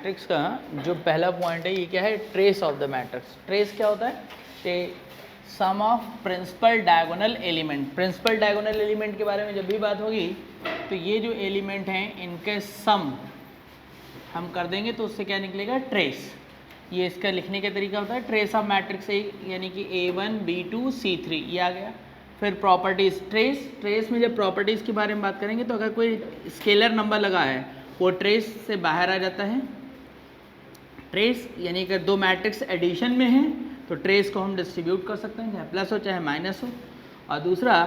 Matrix का जो पहला पॉइंट है ये क्या है, trace of the matrix. Trace क्या होता है कि sum of principal diagonal element. Principal diagonal element के बारे में जब भी बात होगी तो ये जो एलिमेंट हैं इनके सम हम कर देंगे तो उससे क्या निकलेगा, ट्रेस। ये इसका लिखने का तरीका होता है ट्रेस ऑफ मैट्रिक्स ए, यानी कि A1 B2 C3 ये आ गया। फिर प्रॉपर्टीज़, ट्रेस में जब प्रॉपर्टीज़ के बारे में बात करेंगे तो अगर कोई स्केलर नंबर लगा है वो ट्रेस से बाहर आ जाता है। ट्रेस यानी कि दो मैट्रिक्स एडिशन में हैं तो ट्रेस को हम डिस्ट्रीब्यूट कर सकते हैं, चाहे प्लस हो चाहे माइनस हो। और दूसरा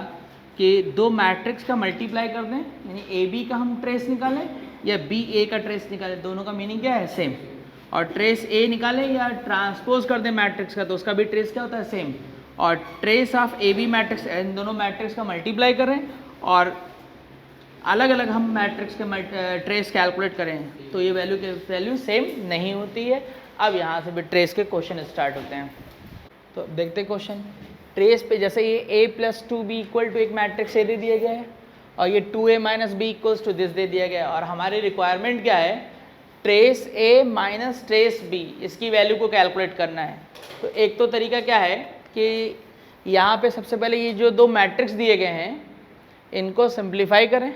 कि दो मैट्रिक्स का मल्टीप्लाई कर दें, यानी ए बी का हम ट्रेस निकालें या बी ए का ट्रेस निकालें, दोनों का मीनिंग क्या है, सेम। और ट्रेस ए निकालें या ट्रांसपोज कर दें मैट्रिक्स का तो उसका भी ट्रेस क्या होता है, सेम। और trace of A B matrix, इन दोनों मैट्रिक्स का मल्टीप्लाई करें और अलग अलग हम मैट्रिक्स के ट्रेस कैलकुलेट करें तो ये वैल्यू सेम नहीं होती है। अब यहाँ से भी ट्रेस के क्वेश्चन स्टार्ट होते हैं। तो देखते क्वेश्चन ट्रेस पे, जैसे ये a+2b इक्वल टू एक मैट्रिक्स ए दे दिया गया है और ये 2a minus b equals to this दे दिया गया है और हमारी रिक्वायरमेंट क्या है, trace a minus trace b, इसकी वैल्यू को कैलकुलेट करना है। तो एक तो तरीका क्या है कि यहाँ पे सबसे पहले ये जो दो मैट्रिक्स दिए गए हैं इनको सिंप्लीफाई करें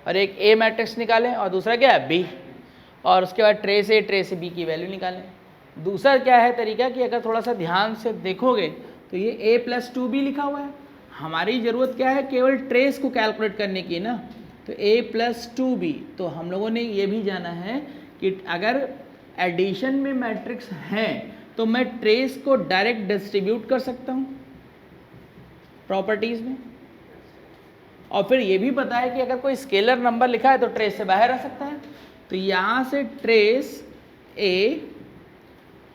और एक a मैट्रिक्स निकालें और दूसरा क्या है b, और उसके बाद ट्रेस a ट्रेस b की वैल्यू निकालें। दूसरा क्या है तरीका कि अगर थोड़ा सा ध्यान से देखोगे तो ये a+2b लिखा हुआ है, हमारी ज़रूरत क्या है, केवल ट्रेस को कैलकुलेट करने की ना। तो a+2b, तो हम लोगों ने ये भी जाना है कि अगर एडिशन में मैट्रिक्स हैं तो मैं ट्रेस को डायरेक्ट डिस्ट्रीब्यूट कर सकता हूँ प्रॉपर्टीज़ में। और फिर ये भी पता है कि अगर कोई स्केलर नंबर लिखा है तो ट्रेस से बाहर आ सकता है। तो यहाँ से trace a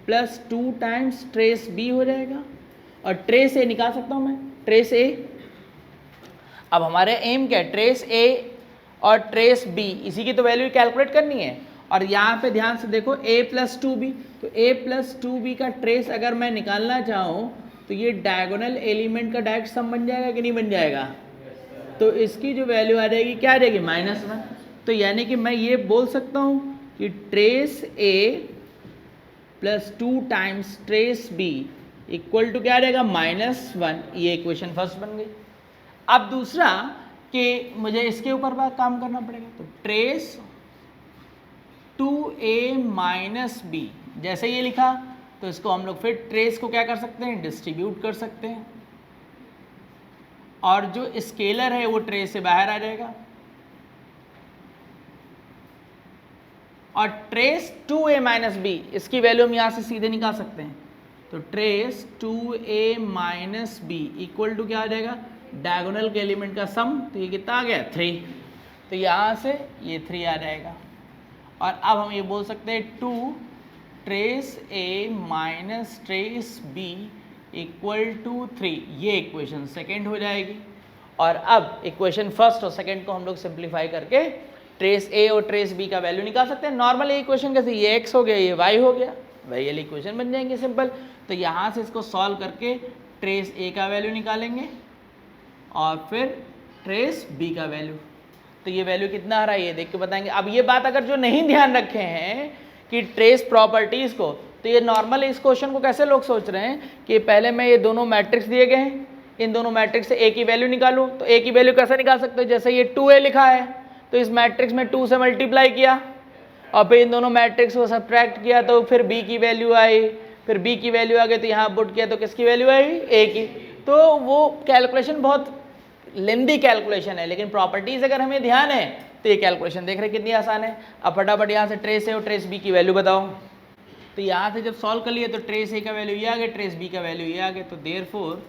plus 2 times trace b हो जाएगा और ट्रेस a निकाल सकता हूँ मैं, ट्रेस a। अब हमारे एम क्या है, ट्रेस a और ट्रेस b, इसी की तो वैल्यू कैलकुलेट करनी है। और यहाँ पे ध्यान से देखो a+2b, तो a+2b का ट्रेस अगर मैं निकालना चाहूँ तो ये डायगोनल एलिमेंट का डायरेक्ट सम बन जाएगा कि नहीं बन जाएगा, तो इसकी जो वैल्यू आ जाएगी क्या आ जाएगी, -1। तो यानी कि मैं ये बोल सकता हूँ कि trace a plus 2 times trace b equal to क्या आ जाएगा, -1। ये इक्वेशन फर्स्ट बन गई। अब दूसरा कि मुझे इसके ऊपर बात काम करना पड़ेगा, तो ट्रेस 2a माइनस b, जैसे ये लिखा तो इसको हम लोग फिर ट्रेस को क्या कर सकते हैं, डिस्ट्रीब्यूट कर सकते हैं और जो स्केलर है वो ट्रेस से बाहर आ जाएगा। और ट्रेस 2a माइनस b, इसकी वैल्यू हम यहाँ से सीधे निकाल सकते हैं। तो trace 2a minus b equal to क्या आ जाएगा, डायगोनल के एलिमेंट का सम, तो ये कितना आ गया, 3। तो यहाँ से ये 3 आ जाएगा। और अब हम ये बोल सकते हैं 2 trace a minus trace b equal to 3, ये इक्वेशन सेकेंड हो जाएगी। और अब इक्वेशन फर्स्ट और सेकेंड को हम लोग सिंप्लीफाई करके ट्रेस a और ट्रेस b का वैल्यू निकाल सकते हैं। नॉर्मल इक्वेशन कैसे, ये x हो गया ये y हो गया, वही वाली इक्वेशन बन जाएंगे सिंपल। तो यहाँ से इसको सॉल्व करके ट्रेस a का वैल्यू निकालेंगे और फिर ट्रेस b का वैल्यू, तो ये वैल्यू कितना आ रहा है ये देख के बताएंगे। अब ये बात अगर जो नहीं ध्यान रखे हैं कि ट्रेस प्रॉपर्टीज़ को, तो ये नॉर्मल इस क्वेश्चन को कैसे लोग सोच रहे हैं कि पहले मैं ये दोनों मैट्रिक्स दिए गए हैं, इन दोनों मैट्रिक्स से a की वैल्यू निकालूँ। तो a की वैल्यू कैसे निकाल सकते हो, जैसे ये 2a लिखा है तो इस मैट्रिक्स में 2 से मल्टीप्लाई किया और फिर इन दोनों मैट्रिक्स को सब्ट्रैक्ट किया तो फिर b की वैल्यू आई, फिर b की वैल्यू आ गई तो यहाँ पुट किया तो किसकी वैल्यू आई, a की। तो वो कैलकुलेशन बहुत लेंदी कैलकुलेशन है, लेकिन प्रॉपर्टीज़ अगर हमें ध्यान है तो ये कैलकुलेशन देख रहे कितनी आसान है। अब फटाफट यहाँ से ट्रेस a और ट्रेस b की वैल्यू बताओ। तो यहाँ से जब सॉल्व कर लिए तो ट्रेस a का वैल्यू ये आ गया, ट्रेस b का वैल्यू ये आ गया। तो therefore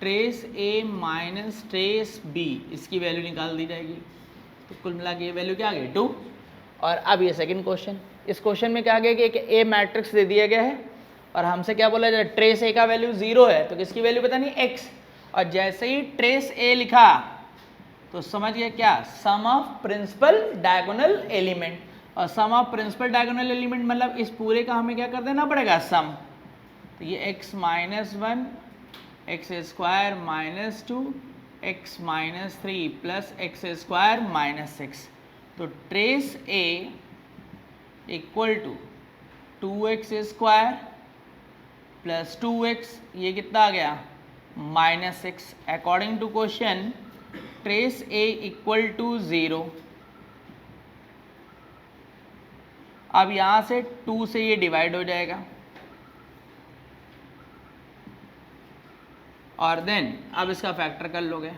trace a minus trace b, इसकी वैल्यू निकाल दी जाएगी। तो कुल मिला के ये वैल्यू क्या आ गई, 2। और अब ये सेकंड क्वेश्चन, इस क्वेश्चन में क्या आ गया कि एक a मैट्रिक्स दे दिया गया है और हमसे क्या बोला जाए, ट्रेस a का वैल्यू 0 है तो किसकी वैल्यू पता नहीं, x। और जैसे ही ट्रेस a लिखा तो समझ गया क्या, सम ऑफ प्रिंसिपल डायगोनल एलिमेंट। और सम ऑफ प्रिंसिपल डायगोनल एलिमेंट मतलब इस पूरे का हमें क्या कर देना पड़ेगा, सम। तो ये x minus 1 x square minus 2 x minus 3 plus x square minus 6। तो trace a equal to 2x square plus 2x, ये कितना आ गया -6। According to question trace a equal to 0। अब यहाँ से 2 से ये डिवाइड हो जाएगा और देन अब इसका फैक्टर कर लोगे।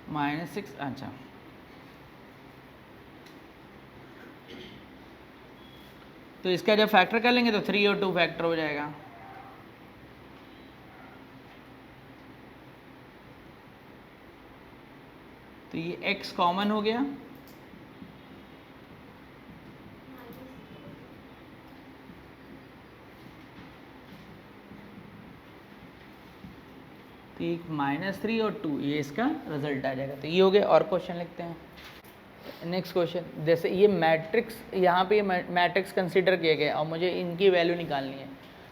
-6, अच्छा तो इसका जब फैक्टर कर लेंगे तो 3 और 2 फैक्टर हो जाएगा। तो ये x कॉमन हो गया, तो एक -3 और 2, ये इसका रिजल्ट आ जाएगा। तो ये हो गया। और क्वेश्चन लिखते हैं। नेक्स्ट क्वेश्चन, जैसे ये मैट्रिक्स, यहाँ पे मैट्रिक्स कंसीडर किए गए और मुझे इनकी वैल्यू निकालनी है।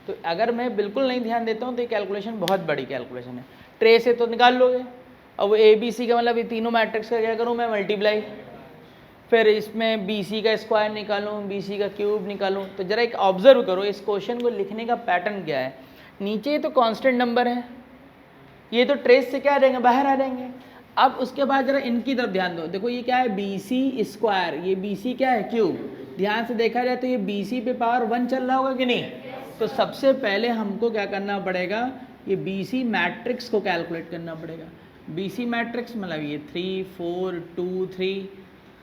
तो अगर मैं बिल्कुल नहीं ध्यान देता हूँ तो ये कैलकुलेशन बहुत बड़ी कैलकुलेशन है। ट्रे से तो निकाल लोगे, अब वो ए बी सी का मतलब ये तीनों मैट्रिक्स का क्या करूँ मैं मल्टीप्लाई, फिर इसमें बी सी का स्क्वायर निकालूँ, बी सी का क्यूब निकालूँ। तो जरा एक ऑब्जर्व करो इस क्वेश्चन को लिखने का पैटर्न क्या है। नीचे तो कांस्टेंट नंबर है, ये तो ट्रेस से क्या आ जाएंगे, बाहर आ जाएंगे। अब उसके बाद जरा इनकी तरफ ध्यान दो। देखो ये क्या है, बी सी स्क्वायर, ये बी सी क्या है क्यूब। ध्यान से देखा जाए तो ये बी सी पे पावर 1 चल रहा होगा कि नहीं। तो सबसे पहले हमको क्या करना पड़ेगा, ये बी सी मैट्रिक्स को कैलकुलेट करना पड़ेगा। बी सी मैट्रिक्स मतलब ये 3 4 2 3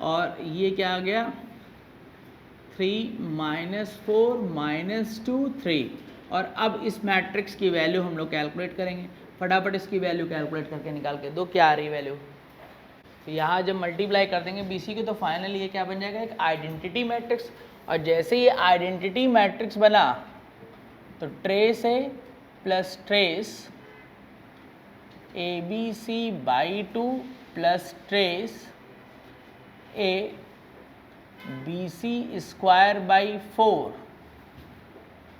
और ये क्या आ गया 3 -4 -2 3। और अब इस मैट्रिक्स की वैल्यू हम लोग कैलकुलेट करेंगे। फटाफट इसकी वैल्यू कैलकुलेट करके निकाल के दो, क्या आ रही वैल्यू। तो यहाँ जब मल्टीप्लाई कर देंगे बी सी की तो फाइनली ये क्या बन जाएगा, एक आइडेंटिटी मैट्रिक्स। और जैसे ये आइडेंटिटी मैट्रिक्स बना तो trace a plus trace a b c by 2 plus trace a b c square by 4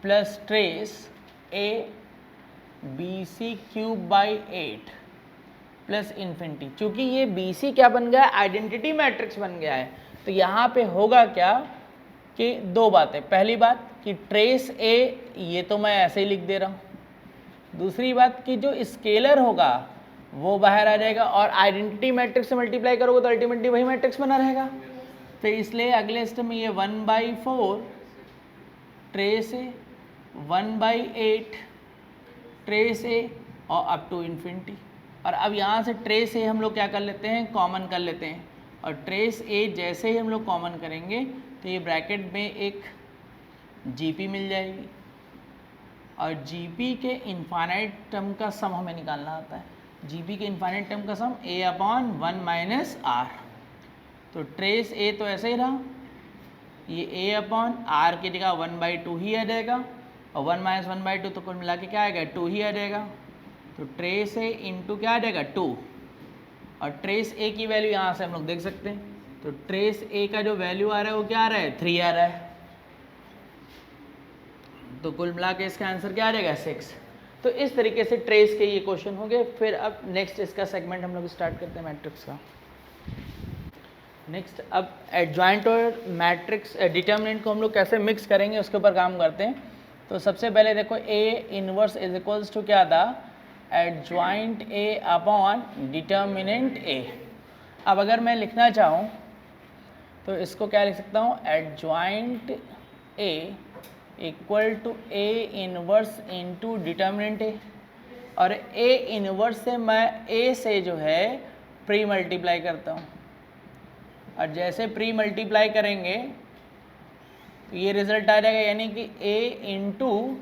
plus trace a b c cube by 8 plus infinity. चूंकि ये बी सी क्या बन गया, आइडेंटिटी मैट्रिक्स बन गया है, तो यहाँ पे होगा क्या कि दो बातें। पहली बात कि ट्रेस ए ये तो मैं ऐसे ही लिख दे रहा हूँ। दूसरी बात कि जो स्केलर होगा वो बाहर आ जाएगा और आइडेंटिटी मैट्रिक्स से मल्टीप्लाई करोगे तो अल्टीमेटली वही मैट्रिक्स बना रहेगा। तो इसलिए अगले स्टेप में ये 1/4 ट्रेस ए 1/8 ट्रेस ए और अप टू इन्फिनिटी। और अब यहाँ से ट्रेस ए हम लोग क्या कर लेते हैं, कॉमन कर लेते हैं। और ट्रेस ए जैसे ही हम लोग कॉमन करेंगे तो ये ब्रैकेट में एक जीपी मिल जाएगी और जीपी के इनफाइनाइट टर्म का सम हमें निकालना आता है। जीपी के इनफाइनाइट टर्म का सम a/1 - r। तो ट्रेस ए तो ऐसे ही रहा, ये a/r की जगह 1/2 ही आ जाएगा और 1 - 1/2 तो कुल मिला के क्या आएगा 2 ही आ जाएगा। तो ट्रेस ए इंटू क्या आ जाएगा 2 और ट्रेस ए की वैल्यू यहाँ से हम लोग देख सकते हैं। तो ट्रेस ए का जो वैल्यू आ रहा है वो क्या आ रहा है 3 आ रहा है। तो कुल मिला के इसका आंसर क्या आ जाएगा 6। तो इस तरीके से ट्रेस के ये क्वेश्चन हो गए। फिर अब नेक्स्ट इसका सेगमेंट हम लोग स्टार्ट करते हैं मैट्रिक्स का। नेक्स्ट अब एडजॉइंट और मैट्रिक्स डिटर्मिनेंट को हम लोग कैसे मिक्स करेंगे उसके ऊपर काम करते हैं। तो सबसे पहले देखो a inverse is equals to क्या था, adjoint a upon determinant a. अब अगर मैं लिखना चाहूँ तो इसको क्या लिख सकता हूँ, adjoint A equal to A inverse into determinant A. और ए इनवर्स से मैं ए से जो है प्री मल्टीप्लाई करता हूँ और जैसे प्री मल्टीप्लाई करेंगे तो ये रिजल्ट आ जाएगा, यानी कि a into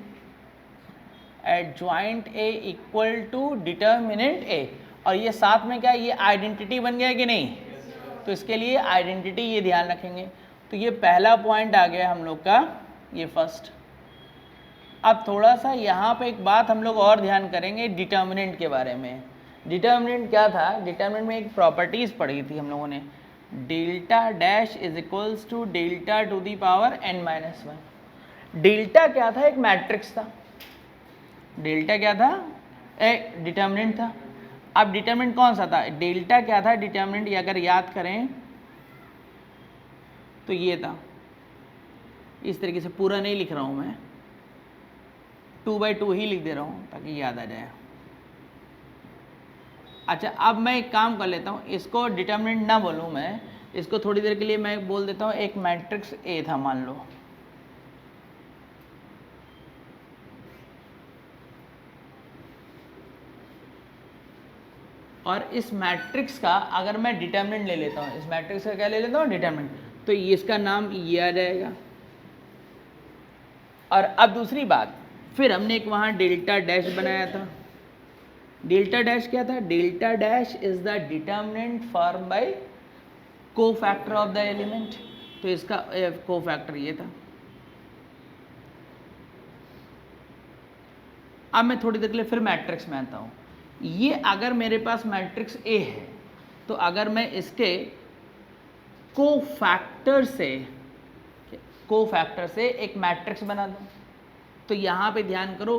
adjoint a equal to determinant a। और ये साथ में क्या, ये आइडेंटिटी बन गया कि नहीं। तो इसके लिए आइडेंटिटी ये ध्यान रखेंगे। तो ये पहला पॉइंट आ गया हम लोग का, ये फर्स्ट। अब थोड़ा सा यहाँ पे एक बात हम लोग और ध्यान करेंगे डिटर्मिनेंट के बारे में। डिटर्मिनेंट क्या था, डिटर्मिनेंट में एक प्रॉपर्टीज़ पढ़ी थी हम लोगों ने, delta dash is equals to delta to the power n-1। Delta क्या था, एक मैट्रिक्स था। डेल्टा क्या था, एक डिटर्मिनेंट था। अब डिटर्मिनेंट कौन सा था, डेल्टा क्या था डिटर्मिनेंट, ये अगर याद करें तो ये था, इस तरीके से पूरा नहीं लिख रहा हूं मैं, 2/2 ही लिख दे रहा हूं ताकि याद आ जाए। अच्छा अब मैं एक काम कर लेता हूं, इसको डिटर्मिनेंट ना बोलूं मैं, इसको थोड़ी देर के लिए मैं बोल देता हूं एक मैट्रिक्स ए था मान लो, और इस मैट्रिक्स का अगर मैं डिटर्मिनेंट ले लेता हूं, इस मैट्रिक्स का क्या ले लेता हूं डिटर्मिनेंट, तो इसका नाम ये आ जाएगा। और अब दूसरी बात, फिर हमने एक वहां डेल्टा डैश बनाया था, डेल्टा डैश क्या था, delta dash is the determinant form by cofactor of the element, तो इसका कोफैक्टर ये था। अब मैं थोड़ी देर के लिए फिर मैट्रिक्स में आता हूं, ये अगर मेरे पास मैट्रिक्स ए है तो अगर मैं इसके कोफैक्टर से एक मैट्रिक्स बना दूं, तो यहां पे ध्यान करो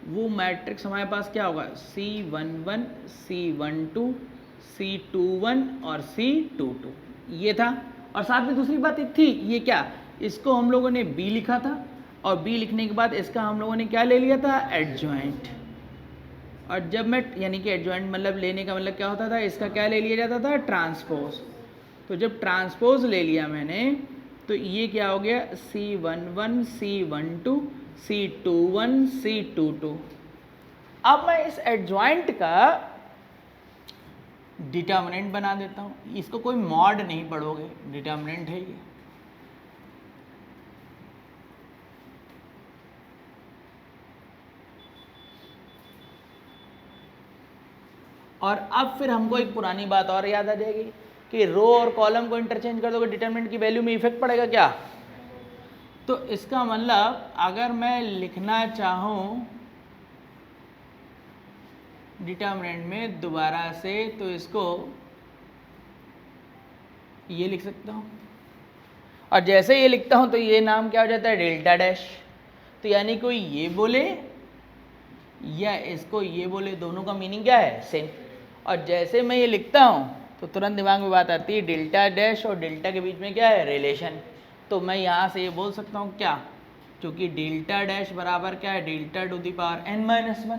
वो मैट्रिक्स हमारे पास क्या होगा, C11, C12, C21 और C22 ये था। और साथ में दूसरी बात एक थी, ये क्या, इसको हम लोगों ने B लिखा था, और B लिखने के बाद इसका हम लोगों ने क्या ले लिया था, एडजॉइंट। और जब मैं यानी कि एडजॉइंट मतलब लेने का मतलब क्या होता था, इसका क्या ले लिया जाता था, ट्रांसपोज। तो जब ट्रांसपोज ले लिया मैंने तो ये क्या हो गया, C11, C12, C21, C22। अब मैं इस एडजॉइंट का डिटर्मिनेंट बना देता हूं, इसको कोई मॉड नहीं पढ़ोगे, डिटर्मिनेंट है ये। और अब फिर हमको एक पुरानी बात और याद आ जाएगी कि रो और कॉलम को इंटरचेंज कर दोगे डिटर्मिनेंट की वैल्यू में इफेक्ट पड़ेगा क्या, तो इसका मतलब अगर मैं लिखना चाहूं डिटर्मिनेंट में दोबारा से, तो इसको ये लिख सकता हूं, और जैसे ये लिखता हूं तो ये नाम क्या हो जाता है, डेल्टा डैश। तो यानी कोई ये बोले या इसको ये बोले, दोनों का मीनिंग क्या है, सेम। और जैसे मैं ये लिखता हूं तो तुरंत दिमाग में बात आती है डेल्टा डैश और डेल्टा के बीच में क्या है, रिलेशन। तो मैं यहाँ से ये बोल सकता हूँ क्या, क्योंकि डेल्टा डैश बराबर क्या है, delta two the power n-1,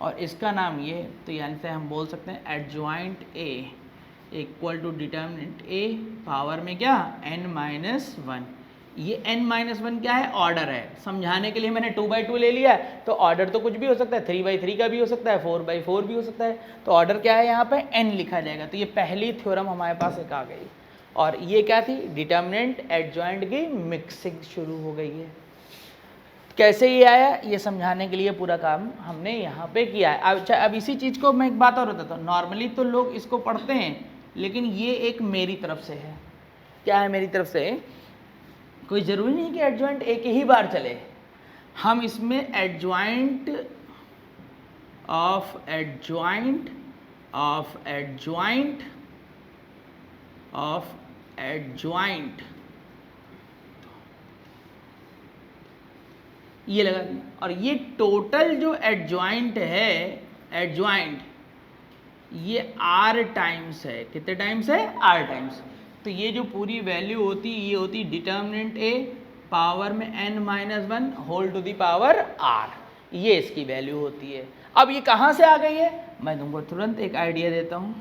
और इसका नाम ये, तो यानी से हम बोल सकते हैं adjoint A equal to determinant A power में क्या, n-1। ये n-1 क्या है, ऑर्डर है। समझाने के लिए मैंने 2/2 ले लिया है, तो ऑर्डर तो कुछ भी हो सकता है, 3/3 का भी हो सकता है, 4/4 भी हो सकता है। तो ऑर्डर क्या है, यहाँ पे n लिखा जाएगा। तो ये पहली थ्योरम हमारे पास एक आ गई। और ये क्या थी, डिटर्मिनेंट एडजॉइंट की मिक्सिंग शुरू हो गई है। कैसे ये आया, ये समझाने के लिए पूरा काम हमने यहाँ पे किया है। अच्छा अब इसी चीज़ को मैं एक बात और बताता हूँ, नॉर्मली तो लोग इसको पढ़ते हैं, लेकिन ये एक मेरी तरफ से है। क्या है मेरी तरफ से, कोई ज़रूरी नहीं कि एडजॉइंट एक ही बार चले, हम इसमें adjoint of adjoint of adjoint of adjoint ये लगा दिया। और ये टोटल जो एडजॉइंट है, एडजॉइंट ये r टाइम्स है, कितने टाइम्स है, r टाइम्स। तो ये जो पूरी वैल्यू होती है, ये होती डिटर्मिनेंट A पावर में n-1 whole to the power r, ये इसकी वैल्यू होती है। अब ये कहाँ से आ गई है, मैं तुमको तुरंत एक आइडिया देता हूँ।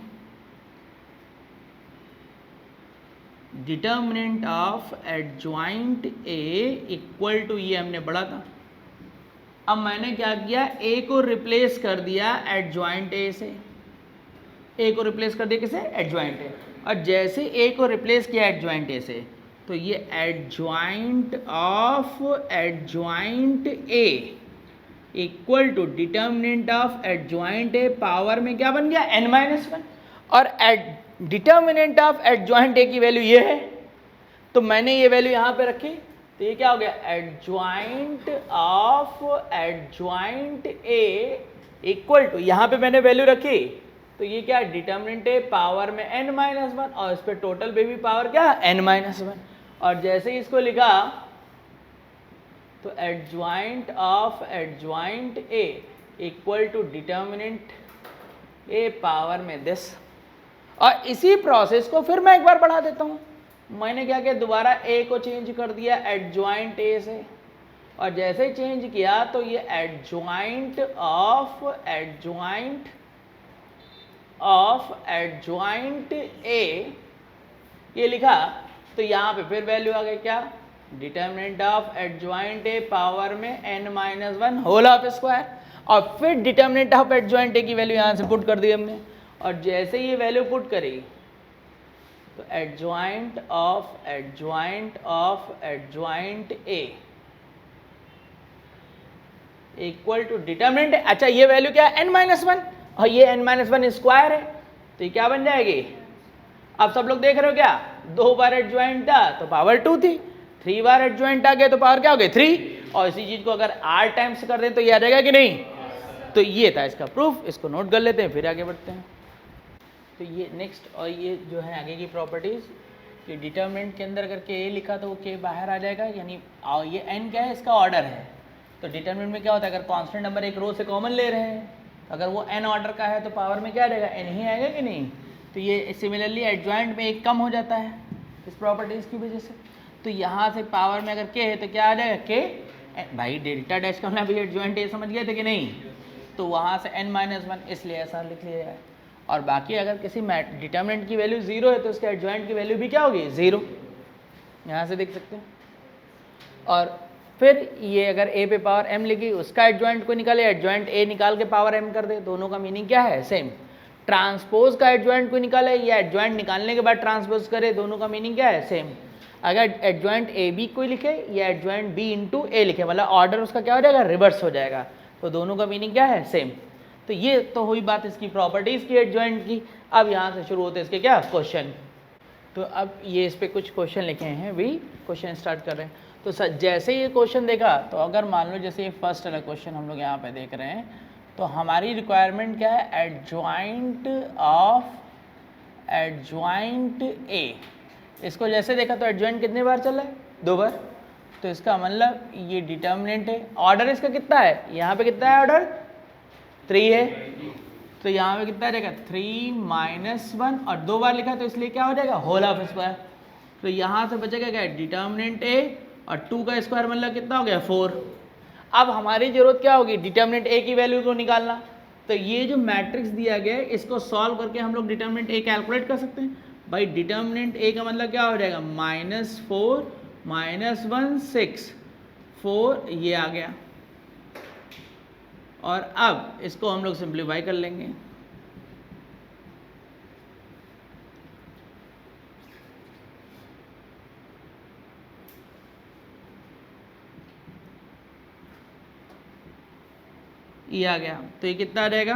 Determinant of adjoint A equal to, ये हमने पढ़ा था। अब मैंने क्या किया, A को रिप्लेस कर दिया एडजॉइंट A से, A को रिप्लेस कर दिया किसे, एडजॉइंट A। और जैसे A को रिप्लेस किया एडजॉइंट A से, तो ये adjoint of adjoint A equal to determinant of adjoint A power में क्या बन गया, n-1। और डिटर्मिनेंट ऑफ एडजॉइंट A की वैल्यू ये है, तो मैंने ये वैल्यू यहाँ पे रखी, तो ये क्या हो गया, adjoint of adjoint A equal to, यहाँ पे मैंने वैल्यू रखी, तो ये क्या, डिटर्मिनेंट A पावर में n-1, और इस पे टोटल बेबी पावर क्या, n-1। और जैसे ही इसको लिखा, तो adjoint of adjoint A equal to determinant a power में दिस। और इसी प्रोसेस को फिर मैं एक बार बढ़ा देता हूँ। मैंने क्या किया, दोबारा ए को चेंज कर दिया एडजॉइंट ए से, और जैसे ही चेंज किया तो ये एडजॉइंट ऑफ एडजॉइंट ए ये लिखा, तो यहाँ पे फिर वैल्यू आ गई क्या, determinant of adjoint A power में n-1 होल ऑफ स्क्वायर, और फिर डिटर्मिनेंट ऑफ एडजॉइंट ए की वैल्यू यहाँ से पुट कर दी हमने, और जैसे ये वैल्यू पुट करी तो adjoint of adjoint A equal to determinant. अच्छा ये वैल्यू क्या है, n-1, और ये n-1 स्क्वायर है, तो ये क्या बन जाएगी। अब सब लोग देख रहे हो क्या, 2 बार एडजॉइंट था तो पावर 2 थी, 3 बार एडजॉइंट आ गया तो पावर क्या हो गई 3, और इसी चीज को अगर r टाइम्स कर दें तो ये आ जाएगा कि नहीं। तो ये था इसका प्रूफ, इसको नोट कर लेते हैं फिर आगे बढ़ते हैं। तो ये नेक्स्ट, और ये जो है आगे की प्रॉपर्टीज कि डिटर्मिनेंट के अंदर अगर k लिखा तो वो k बाहर आ जाएगा, यानी और ये n क्या है, इसका ऑर्डर है। तो डिटर्मिनेंट में क्या होता है, अगर कांस्टेंट नंबर एक रो से कॉमन ले रहे हैं, अगर वो n ऑर्डर का है तो पावर में क्या आ जाएगा, n ही आएगा कि नहीं। तो ये सिमिलरली एडजॉइंट में एक कम हो जाता है इस प्रॉपर्टीज़ की वजह से। तो यहाँ से पावर में अगर k है तो क्या आ जाएगा k, भाई डेल्टा डैश का मतलब एडजॉइंट ये समझ गए थे कि नहीं, तो वहाँ से n-1 इसलिए ऐसा लिख लिया जाए। और बाकी अगर किसी डिटर्मिनेंट की वैल्यू 0 है तो उसके एडजॉइंट की वैल्यू भी क्या होगी 0, यहाँ से देख सकते हैं। और फिर ये अगर a पे पावर m लिखी, उसका एडजॉइंट को निकाले, एडजॉइंट a निकाल के पावर m कर दे, दोनों का मीनिंग क्या है सेम। ट्रांसपोज का एडजॉइंट को निकाले या एडजॉइंट निकालने के बाद ट्रांसपोज करे, दोनों का मीनिंग क्या है सेम। अगर एडजॉइंट ए बी को लिखे या एडजॉइंट बी इंटू ए लिखे, मतलब ऑर्डर उसका क्या हो जाएगा, रिवर्स हो जाएगा, तो दोनों का मीनिंग क्या है सेम। तो ये तो हुई बात इसकी प्रॉपर्टीज़ की एडजॉइंट की। अब यहाँ से शुरू होते हैं इसके क्या क्वेश्चन। तो अब ये इस पर कुछ क्वेश्चन लिखे हैं, वही क्वेश्चन स्टार्ट कर रहे हैं। तो जैसे ये क्वेश्चन देखा, तो अगर मान लो जैसे ये फर्स्ट वाला क्वेश्चन हम लोग यहाँ पे देख रहे हैं, तो हमारी रिक्वायरमेंट क्या है, एडजॉइंट ऑफ एडजॉइंट ए। इसको जैसे देखा तो एडजॉइंट कितने बार चला है, 2 बार, तो इसका मतलब ये डिटर्मिनेंट है। ऑर्डर इसका कितना है, यहाँ पे कितना है ऑर्डर 3 है, तो यहाँ पे कितना रहेगा 3-1, और 2 बार लिखा तो इसलिए क्या हो जाएगा होल ऑफ स्क्वायर। तो यहाँ से बचेगा क्या, डिटर्मिनेंट ए, और 2 का स्क्वायर मतलब कितना हो गया 4। अब हमारी जरूरत क्या होगी, डिटर्मिनेंट ए की वैल्यू को निकालना। तो ये जो मैट्रिक्स दिया गया है इसको सॉल्व करके हम लोग डिटर्मिनेंट ए कैलकुलेट कर सकते हैं। भाई डिटर्मिनेंट ए का मतलब क्या हो जाएगा, -4 -1 6 4, ये आ गया। और अब इसको हम लोग सिंप्लीफाई कर लेंगे। ये आ गया, तो ये कितना आ जाएगा,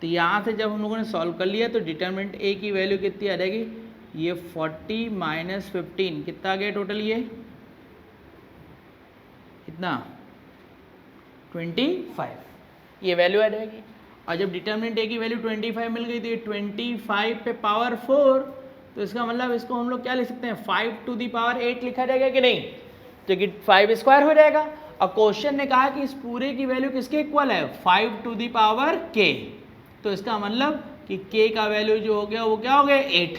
तो यहाँ से जब हम लोगों ने सॉल्व कर लिया तो डिटर्मिनेंट ए की वैल्यू कितनी आ जाएगी, ये 40 - 15 कितना आ गया टोटल, ये कितना 25, ये वैल्यू आ जाएगी। और जब डिटर्मिनेंट ए की वैल्यू 25 मिल गई तो ये 25 पे पावर 4, तो इसका मतलब इसको हम लोग क्या लिख सकते हैं, 5 to the power 8 लिखा जाएगा कि नहीं, जो कि 5 स्क्वायर हो जाएगा। और क्वेश्चन ने कहा कि इस पूरे की वैल्यू किसके इक्वल है, 5 to the power k, तो इसका मतलब कि k का वैल्यू जो हो गया वो क्या हो गया 8।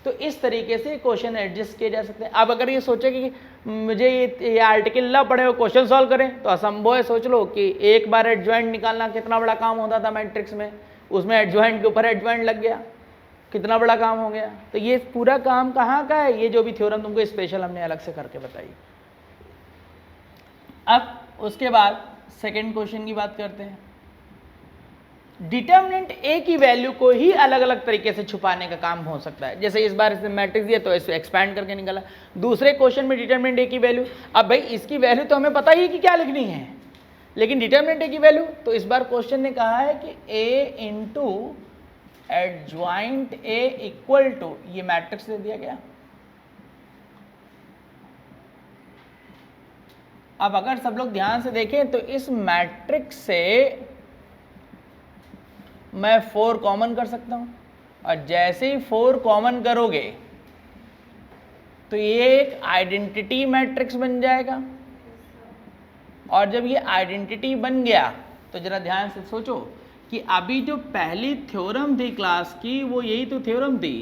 तो इस तरीके से क्वेश्चन एडजस्ट किए जा सकते हैं। अब अगर ये सोचे कि मुझे ये आर्टिकल ना पढ़े और क्वेश्चन सॉल्व करें, तो असंभव है। सोच लो कि एक बार एडजॉइंट निकालना कितना बड़ा काम होता था मैट्रिक्स में, उसमें एडजॉइंट के ऊपर एडजॉइंट लग गया, कितना बड़ा काम हो गया। तो ये पूरा काम कहाँ का है, ये जो भी थ्योरम तुमको स्पेशल हमने अलग से करके बताई। अब उसके बाद सेकेंड क्वेश्चन की बात करते हैं। डिटर्मिनेंट ए की वैल्यू को ही अलग अलग तरीके से छुपाने का काम हो सकता है। जैसे इस बार इसने मैट्रिक्स दिया तो इसे एक्सपैंड करके निकाला। दूसरे क्वेश्चन में डिटर्मिनेंट ए की वैल्यू, अब भाई इसकी वैल्यू तो हमें पता ही कि क्या लिखनी है, लेकिन डिटर्मिनेंट ए की वैल्यू, तो इस बार क्वेश्चन ने कहा है कि A into adjoint A equal to, ये मैट्रिक्स दे दिया गया। अब अगर सब लोग ध्यान से देखें तो इस मैट्रिक्स से मैं 4 कॉमन कर सकता हूं, और जैसे ही 4 कॉमन करोगे तो ये एक आइडेंटिटी मैट्रिक्स बन जाएगा। और जब ये आइडेंटिटी बन गया तो जरा ध्यान से सोचो कि अभी जो पहली थ्योरम थी क्लास की वो यही तो थ्योरम थी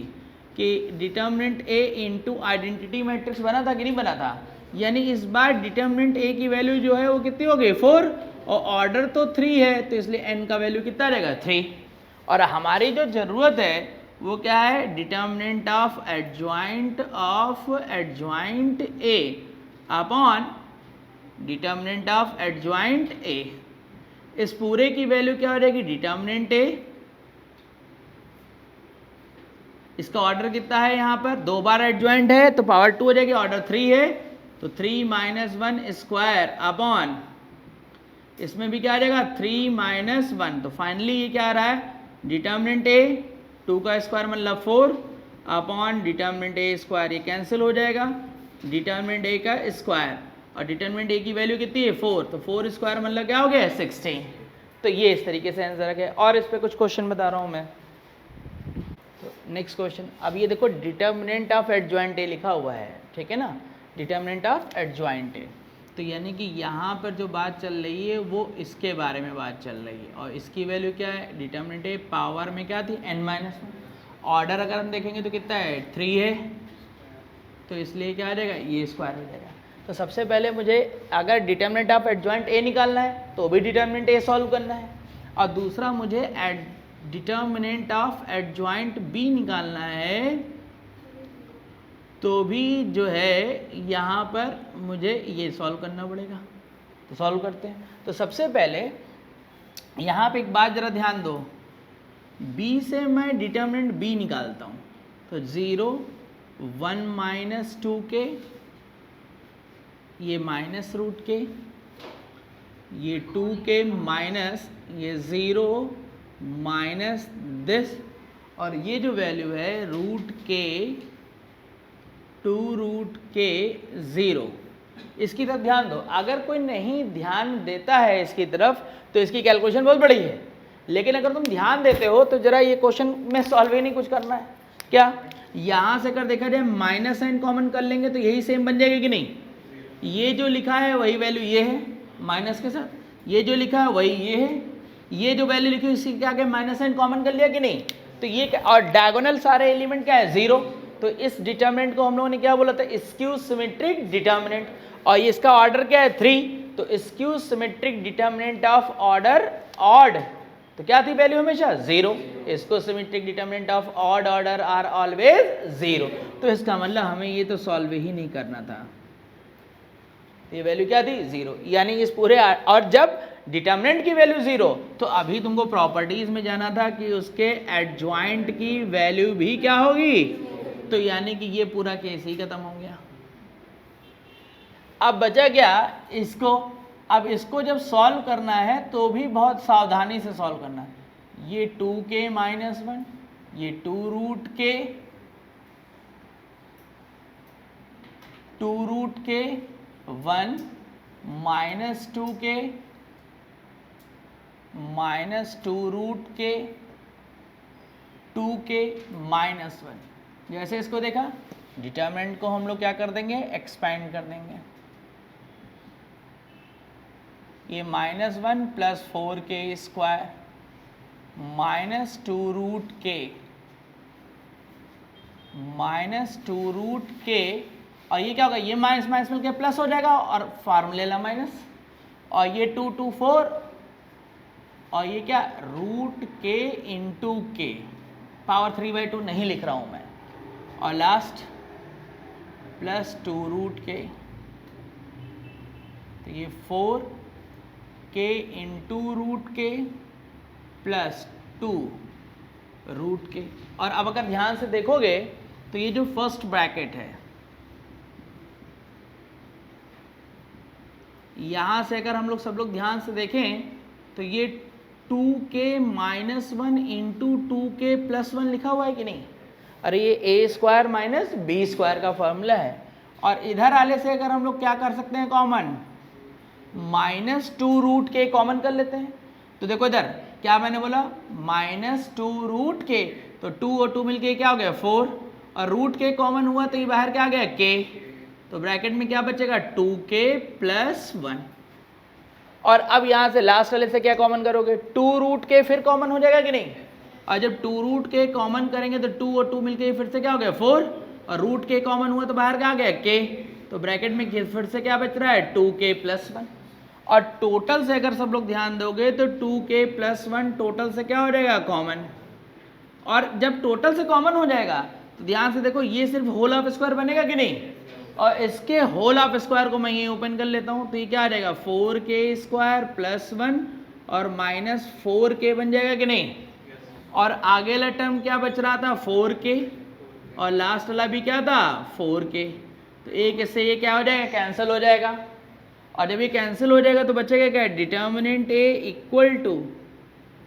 कि डिटर्मिनेंट ए इंटू आइडेंटिटी मैट्रिक्स बना था कि नहीं बना था। यानी इस बार डिटर्मिनेंट ए की वैल्यू जो है वो कितनी हो गई 4 और ऑर्डर तो 3 है तो इसलिए एन का वैल्यू कितना रहेगा 3। और हमारी जो ज़रूरत है वो क्या है, determinant of adjoint a upon determinant of adjoint ए। इस पूरे की वैल्यू क्या हो जाएगी, डिटर्मिनेंट ए, इसका ऑर्डर कितना है, यहाँ पर 2 बार एडजॉइंट है तो पावर 2 हो जाएगी, ऑर्डर 3 है तो 3 माइनस 1 स्क्वायर अपॉन इसमें भी क्या आ जाएगा 3 माइनस 1। तो फाइनली ये क्या आ रहा है, डिटर्मिनेंट ए 2 का स्क्वायर मतलब 4 अपॉन डिटर्मिनेंट ए स्क्वायर, ये कैंसिल हो जाएगा, डिटर्मिनेंट ए का स्क्वायर और डिटर्मिनेंट ए की वैल्यू कितनी है 4 तो 4 स्क्वायर मतलब क्या हो गया 16। तो ये इस तरीके से आंसर है। और इस पर कुछ क्वेश्चन बता रहा हूँ मैं। तो नेक्स्ट क्वेश्चन, अब ये देखो डिटर्मिनेंट ऑफ एडजॉइंट ए लिखा हुआ है, ठीक है ना, डिटर्मिनेंट ऑफ एडजॉइंट ए। तो यानी कि यहाँ पर जो बात चल रही है वो इसके बारे में बात चल रही है और इसकी वैल्यू क्या है, डिटर्मिनेंट ए पावर में क्या थी n-1, ऑर्डर अगर हम देखेंगे तो कितना है 3 है तो इसलिए क्या आ जाएगा ये स्क्वायर हो जाएगा। तो सबसे पहले मुझे अगर डिटर्मिनेंट ऑफ एडजॉइंट ए निकालना है तो भी डिटर्मिनेंट ए सॉल्व करना है और दूसरा मुझे डिटर्मिनेंट ऑफ एडजॉइंट बी निकालना है तो भी जो है यहाँ पर मुझे ये सॉल्व करना पड़ेगा। तो सॉल्व करते हैं। तो सबसे पहले यहाँ पे एक बात ज़रा ध्यान दो, b से मैं डिटर्मिनेंट b निकालता हूँ तो 0 1 माइनस 2k, ये माइनस रूट के, ये 2k माइनस ये 0 माइनस दिस और ये जो वैल्यू है रूट के 2 रूट के 0। इसकी तरफ ध्यान दो, अगर कोई नहीं ध्यान देता है इसकी तरफ तो इसकी कैलकुलेशन बहुत बड़ी है, लेकिन अगर तुम ध्यान देते हो तो जरा ये क्वेश्चन में सॉल्व ही नहीं कुछ करना है। क्या यहाँ से अगर देखा जाए माइनस साइन कॉमन कर लेंगे तो यही सेम बन जाएगा कि नहीं, ये जो लिखा है वही वैल्यू ये है माइनस के साथ, ये जो लिखा है वही ये है, ये जो वैल्यू लिखी है इसी के आगे माइनस साइन कॉमन कर लिया कि नहीं। तो ये क्या, और डायगोनल सारे एलिमेंट क्या है 0, तो इस डिटर्मिनेंट को हम लोगों ने क्या बोला था स्क्यू सिमेट्रिक डिटर्मिनेंट और इसका ऑर्डर क्या है 3, तो skew symmetric determinant of order odd तो क्या थी वैल्यू हमेशा 0, इसको symmetric determinant of odd order are always 0। तो इसका मतलब हमें ये तो सॉल्व ही नहीं करना था, ये वैल्यू क्या थी 0, यानी इस पूरे और जब डिटर्मिनेंट की वैल्यू 0 तो अभी तुमको प्रॉपर्टीज में जाना था कि उसके एडजॉइंट की वैल्यू भी क्या होगी, तो यानी कि ये पूरा केस ही खत्म हो गया। अब बचा क्या इसको, अब इसको जब सॉल्व करना है तो भी बहुत सावधानी से सॉल्व करना है। ये 2k माइनस 1, ये 2 रूट के 1 माइनस 2k माइनस 2 रूट के 2k माइनस 1। जैसे इसको देखा डिटर्मिनेंट को हम लोग क्या कर देंगे एक्सपैंड कर देंगे, ये -1 plus 4k square minus 2 root k minus 2 root k और ये क्या होगा, ये माइनस माइनस मिलकर प्लस हो जाएगा और फार्मूले ला माइनस और ये 2 2 4 और ये क्या रूट के इंटू के पावर 3/2 नहीं लिख रहा हूँ मैं और लास्ट प्लस 2 रूट के, तो ये 4k इंटू रूट के प्लस 2 रूट के। और अब अगर ध्यान से देखोगे तो ये जो फर्स्ट ब्रैकेट है यहाँ से अगर हम लोग सब लोग ध्यान से देखें तो ये 2k minus 1 into 2k plus 1 लिखा हुआ है कि नहीं, अरे ये a square minus b square का फॉर्मूला है। और इधर आने से अगर हम लोग क्या कर सकते हैं कॉमन, -2 रूट के कॉमन कर लेते हैं। तो देखो इधर क्या मैंने बोला -2 रूट के, तो 2 और 2 मिलके क्या हो गया 4 और रूट के कॉमन हुआ तो ये बाहर क्या आ गया k, तो ब्रैकेट में क्या बचेगा 2k प्लस 1। और अब यहाँ से लास्ट वाले से क्या कॉमन करोगे, 2 रूट के फिर कॉमन हो जाएगा कि नहीं, और जब 2 रूट के कॉमन करेंगे तो 2 और 2 मिलके फिर से क्या हो गया 4, और रूट के कॉमन हुआ तो बाहर क्या आ गया के, तो ब्रैकेट में फिर से क्या बच रहा है 2k+1, और टोटल से अगर सब लोग ध्यान दोगे तो 2k+1 टोटल से क्या हो जाएगा कॉमन, और जब टोटल से कॉमन हो जाएगा तो ध्यान से देखो ये सिर्फ होल ऑफ स्क्वायर बनेगा कि नहीं, और इसके होल ऑफ स्क्वायर को मैं ये ओपन कर लेता हूँ तो ये क्या आ जाएगा 4k² + 1 और -4k बन जाएगा कि नहीं, और आगे वाला टर्म क्या बच रहा था 4k और लास्ट वाला भी क्या था 4k, तो एक इससे ये क्या हो जाएगा कैंसिल हो जाएगा, और जब ये कैंसिल हो जाएगा तो बचेगा क्या डिटर्मिनेंट a =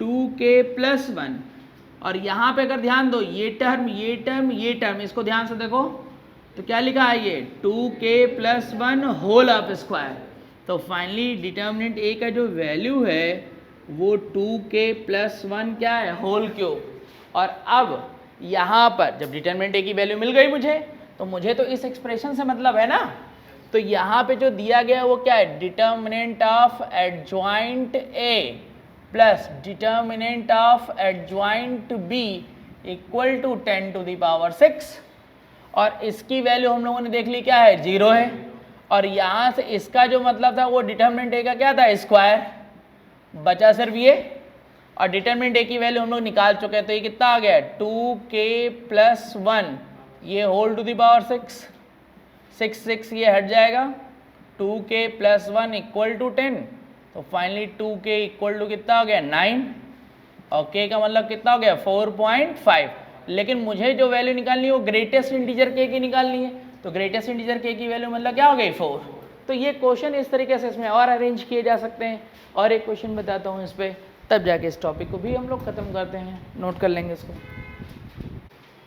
2k+1, और यहाँ पे अगर ध्यान दो ये टर्म ये टर्म ये टर्म इसको ध्यान से देखो तो क्या लिखा है ये 2k+1 होल ऑफ स्क्वायर, तो फाइनली डिटर्मिनेंट a का जो वैल्यू है वो 2k+1 क्या है होल क्यूब, और अब यहाँ पर जब डिटर्मिनेंट a की वैल्यू मिल गई तो मुझे तो इस एक्सप्रेशन से मतलब है ना, तो यहाँ पे जो दिया गया वो क्या है determinant of adjoint a plus determinant of adjoint b = 10⁻⁶, और इसकी वैल्यू हम लोगों ने देख ली क्या है 0 है, और यहाँ से इसका जो मतलब था वो डिटर्मिनेंट a का क्या था स्क्वायर, बचा सिर्फ ये, और डिटर्मिनेंट a की वैल्यू हम लोग निकाल चुके हैं, तो ये कितना आ गया 2k+1 ये होल⁻⁶, 6 ये हट जाएगा 2k+1 = 10, तो फाइनली 2k = कितना हो गया 9, और k का मतलब कितना हो गया 4.5, लेकिन मुझे जो वैल्यू निकालनी है वो ग्रेटेस्ट इंटीजर k की निकालनी है, तो ग्रेटेस्ट इंटीजर k की वैल्यू मतलब क्या हो गई 4, तो ये क्वेश्चन इस तरीके से इसमें और अरेंज किए जा सकते हैं, और एक क्वेश्चन बताता हूँ इस पर, तब जाके इस टॉपिक को भी हम लोग ख़त्म करते हैं, नोट कर लेंगे इसको।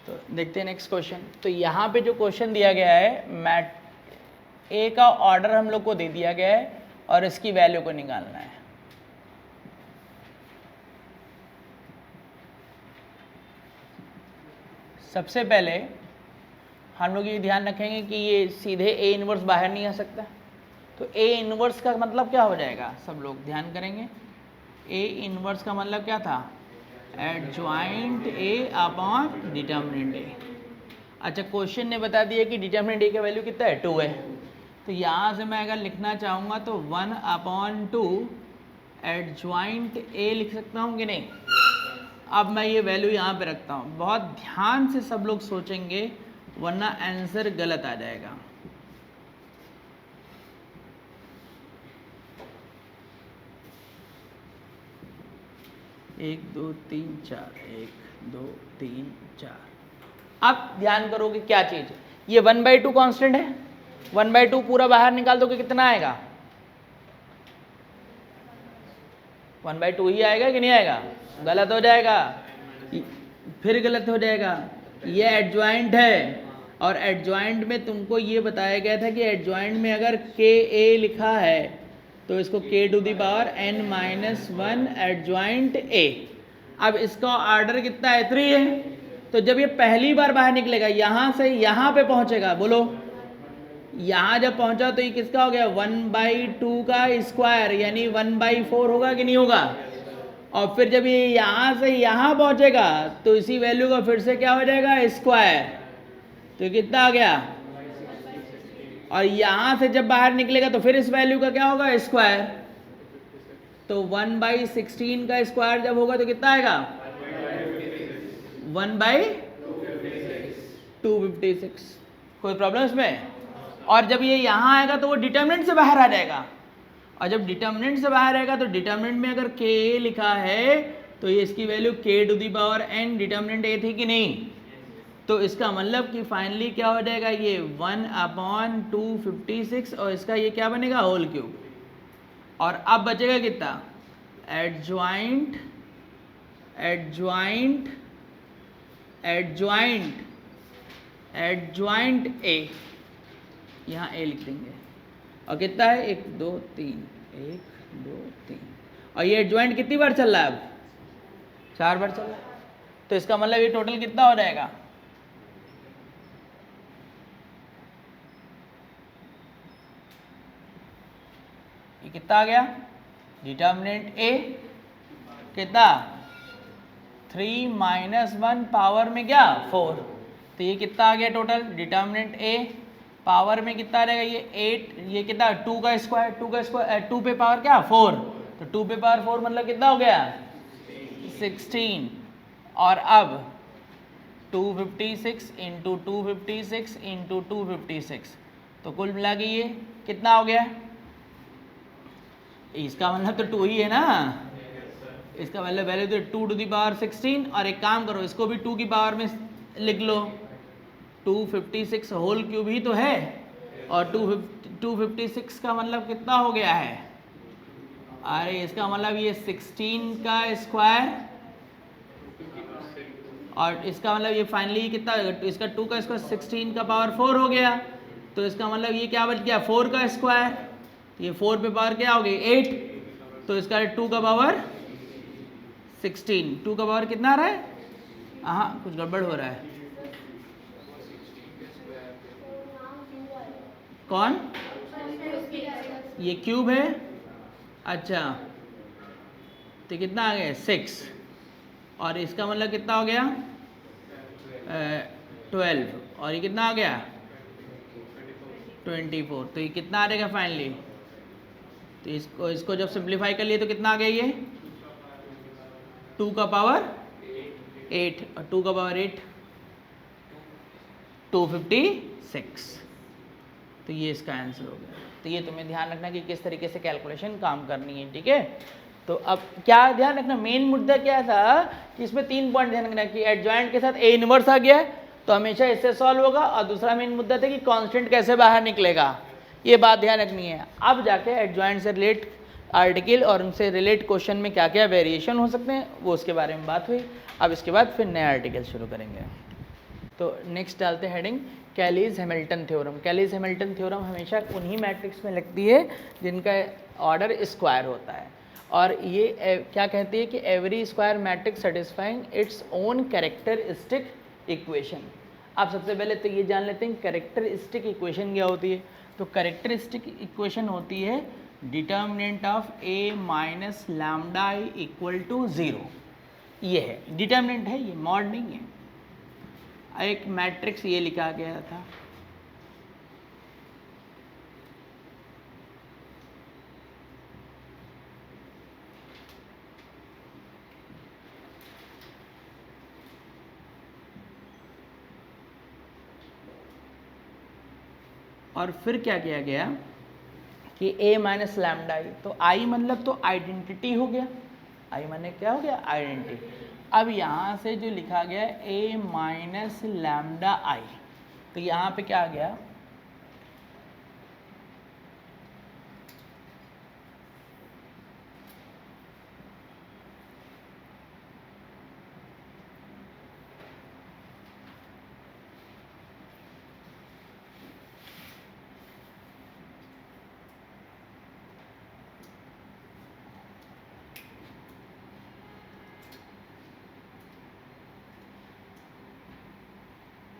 तो देखते हैं नेक्स्ट क्वेश्चन, तो यहाँ पे जो क्वेश्चन दिया गया है मैट ए का ऑर्डर हम लोग को दे दिया गया है और इसकी वैल्यू को निकालना है। सबसे पहले हम लोग ये ध्यान रखेंगे कि ये सीधे ए इनवर्स बाहर नहीं आ सकता, तो ए इनवर्स का मतलब क्या हो जाएगा, सब लोग ध्यान करेंगे, ए इनवर्स का मतलब क्या था एडजॉइंट ए अपॉन डिटर्मिनेंट ए। अच्छा क्वेश्चन ने बता दिया कि डिटर्मिनेंट ए का वैल्यू कितना है 2 है, तो यहाँ से मैं अगर लिखना चाहूँगा तो 1/2 एडजॉइंट ए लिख सकता हूँ कि नहीं। अब मैं ये वैल्यू यहाँ पे रखता हूँ, बहुत ध्यान से सब लोग सोचेंगे वरना आंसर गलत आ जाएगा। एक दो तीन चार, 1 2 3 4। अब ध्यान करोगे क्या चीज़, ये 1/2 कांस्टेंट है, 1/2 पूरा बाहर निकाल दोगे कितना आएगा 1/2 ही आएगा कि नहीं आएगा, गलत हो जाएगा, फिर गलत हो जाएगा। ये एडजॉइंट है और एडजॉइंट में तुमको ये बताया गया था कि एडजॉइंट में अगर के ए लिखा है तो इसको k⁻n-1 एडजॉइंट ए। अब इसका ऑर्डर कितना है 3 है, तो जब ये पहली बार बाहर निकलेगा यहाँ से यहाँ पे पहुँचेगा, बोलो यहाँ जब पहुँचा तो ये किसका हो गया 1/2 का स्क्वायर यानी 1/4 होगा कि नहीं होगा, और फिर जब ये यहाँ से यहाँ पहुँचेगा तो इसी वैल्यू का फिर से क्या हो जाएगा स्क्वायर, तो कितना आ गया, और यहाँ से जब बाहर निकलेगा तो फिर इस वैल्यू का क्या होगा स्क्वायर, तो 1/16 का स्क्वायर जब होगा तो कितना आएगा 1/256। कोई प्रॉब्लम इसमें, और जब ये यहाँ आएगा तो वो डिटर्मिनेंट से बाहर आ जाएगा, और जब डिटर्मिनेंट से बाहर आएगा तो डिटर्मिनेंट में अगर k लिखा है तो ये इसकी वैल्यू k⁻n डिटर्मिनेंट a थी कि नहीं, तो इसका मतलब कि फाइनली क्या हो जाएगा ये 1/256 और इसका ये क्या बनेगा होल क्यूब, और अब बचेगा कितना adjoint adjoint adjoint adjoint A, यहाँ ए लिख देंगे, और कितना है 1 2 3 1 2 3, और ये एडजॉइंट कितनी बार चल रहा है अब 4 बार चल रहा है, तो इसका मतलब ये टोटल कितना हो जाएगा ये कितना आ गया डिटर्मिनेंट ए कितना 3 माइनस 1 पावर में क्या 4, तो ये कितना आ गया टोटल डिटर्मिनेंट ए पावर में कितना रहेगा ये 8, ये कितना 2 का स्क्वायर 2 पे पावर क्या 4, तो 2 पे पावर 4 मतलब कितना हो गया 16, और अब 256 इंटू 256 इंटू 256, तो कुल मिला के ये कितना हो गया, इसका मतलब तो 2 ही है ना, इसका मतलब वैल्यू तो 2 टू दी पावर 16, और एक काम करो इसको भी 2 की पावर में लिख लो, 256 होल क्यूब ही तो है, और 256 का मतलब कितना हो गया है, अरे इसका मतलब ये 16 का स्क्वायर, और इसका मतलब ये फाइनली कितना, इसका 2 का स्क्वायर 16 का पावर 4 हो गया, तो इसका मतलब ये क्या बच गया 4 का स्क्वायर, ये 4 पे पावर क्या हो गई 8, तो इसका 2 का पावर 16, 2 का पावर कितना आ रहा है, हाँ कुछ गड़बड़ हो रहा है, कौन, ये क्यूब है, अच्छा तो कितना आ गया 6, और इसका मतलब कितना हो गया 12, और ये कितना आ गया 24, तो ये कितना आ रहेगा फाइनली, तो इसको जब सिंप्लीफाई कर लिए तो कितना आ गया ये 2 का पावर 8, और 2 का पावर 8 256, तो ये इसका आंसर हो गया। तो ये तुम्हें ध्यान रखना कि किस तरीके से कैलकुलेशन काम करनी है, ठीक है। तो अब क्या ध्यान रखना, मेन मुद्दा क्या था कि इसमें 3 पॉइंट ध्यान रखना कि एडजॉइंट के साथ ए इनवर्स आ गया है तो हमेशा इससे सॉल्व होगा, और दूसरा मेन मुद्दा था कि कांस्टेंट कैसे बाहर निकलेगा, ये बात ध्यान रखनी है। अब जाके एडजॉइंट से रिलेट आर्टिकल और उनसे रिलेट क्वेश्चन में क्या क्या वेरिएशन हो सकते हैं वो उसके बारे में बात हुई। अब इसके बाद फिर नया आर्टिकल शुरू करेंगे। तो नेक्स्ट डालते हैं heading Cayley's Hamilton theorem. Cayley's Hamilton theorem हमेशा उन्हीं मैट्रिक्स में लगती है जिनका ऑर्डर स्क्वायर होता है, और ये क्या कहती है कि every square matrix satisfying its own characteristic equation. आप सबसे पहले तो ये जान लेते हैं कैरेक्टरिस्टिक इक्वेशन क्या होती है। तो कैरेक्टरिस्टिक इक्वेशन होती है determinant of a minus lambda I equal to 0। ये है डिटर्मिनेंट है, ये मॉड नहीं है। एक मैट्रिक्स ये लिखा गया था, और फिर क्या किया गया कि a माइनस लैम्डा आई, तो आई मतलब तो आइडेंटिटी हो गया, आई माने क्या हो गया आइडेंटिटी। अब यहाँ से जो लिखा गया a माइनस लैम्डा आई, तो यहाँ पे क्या आ गया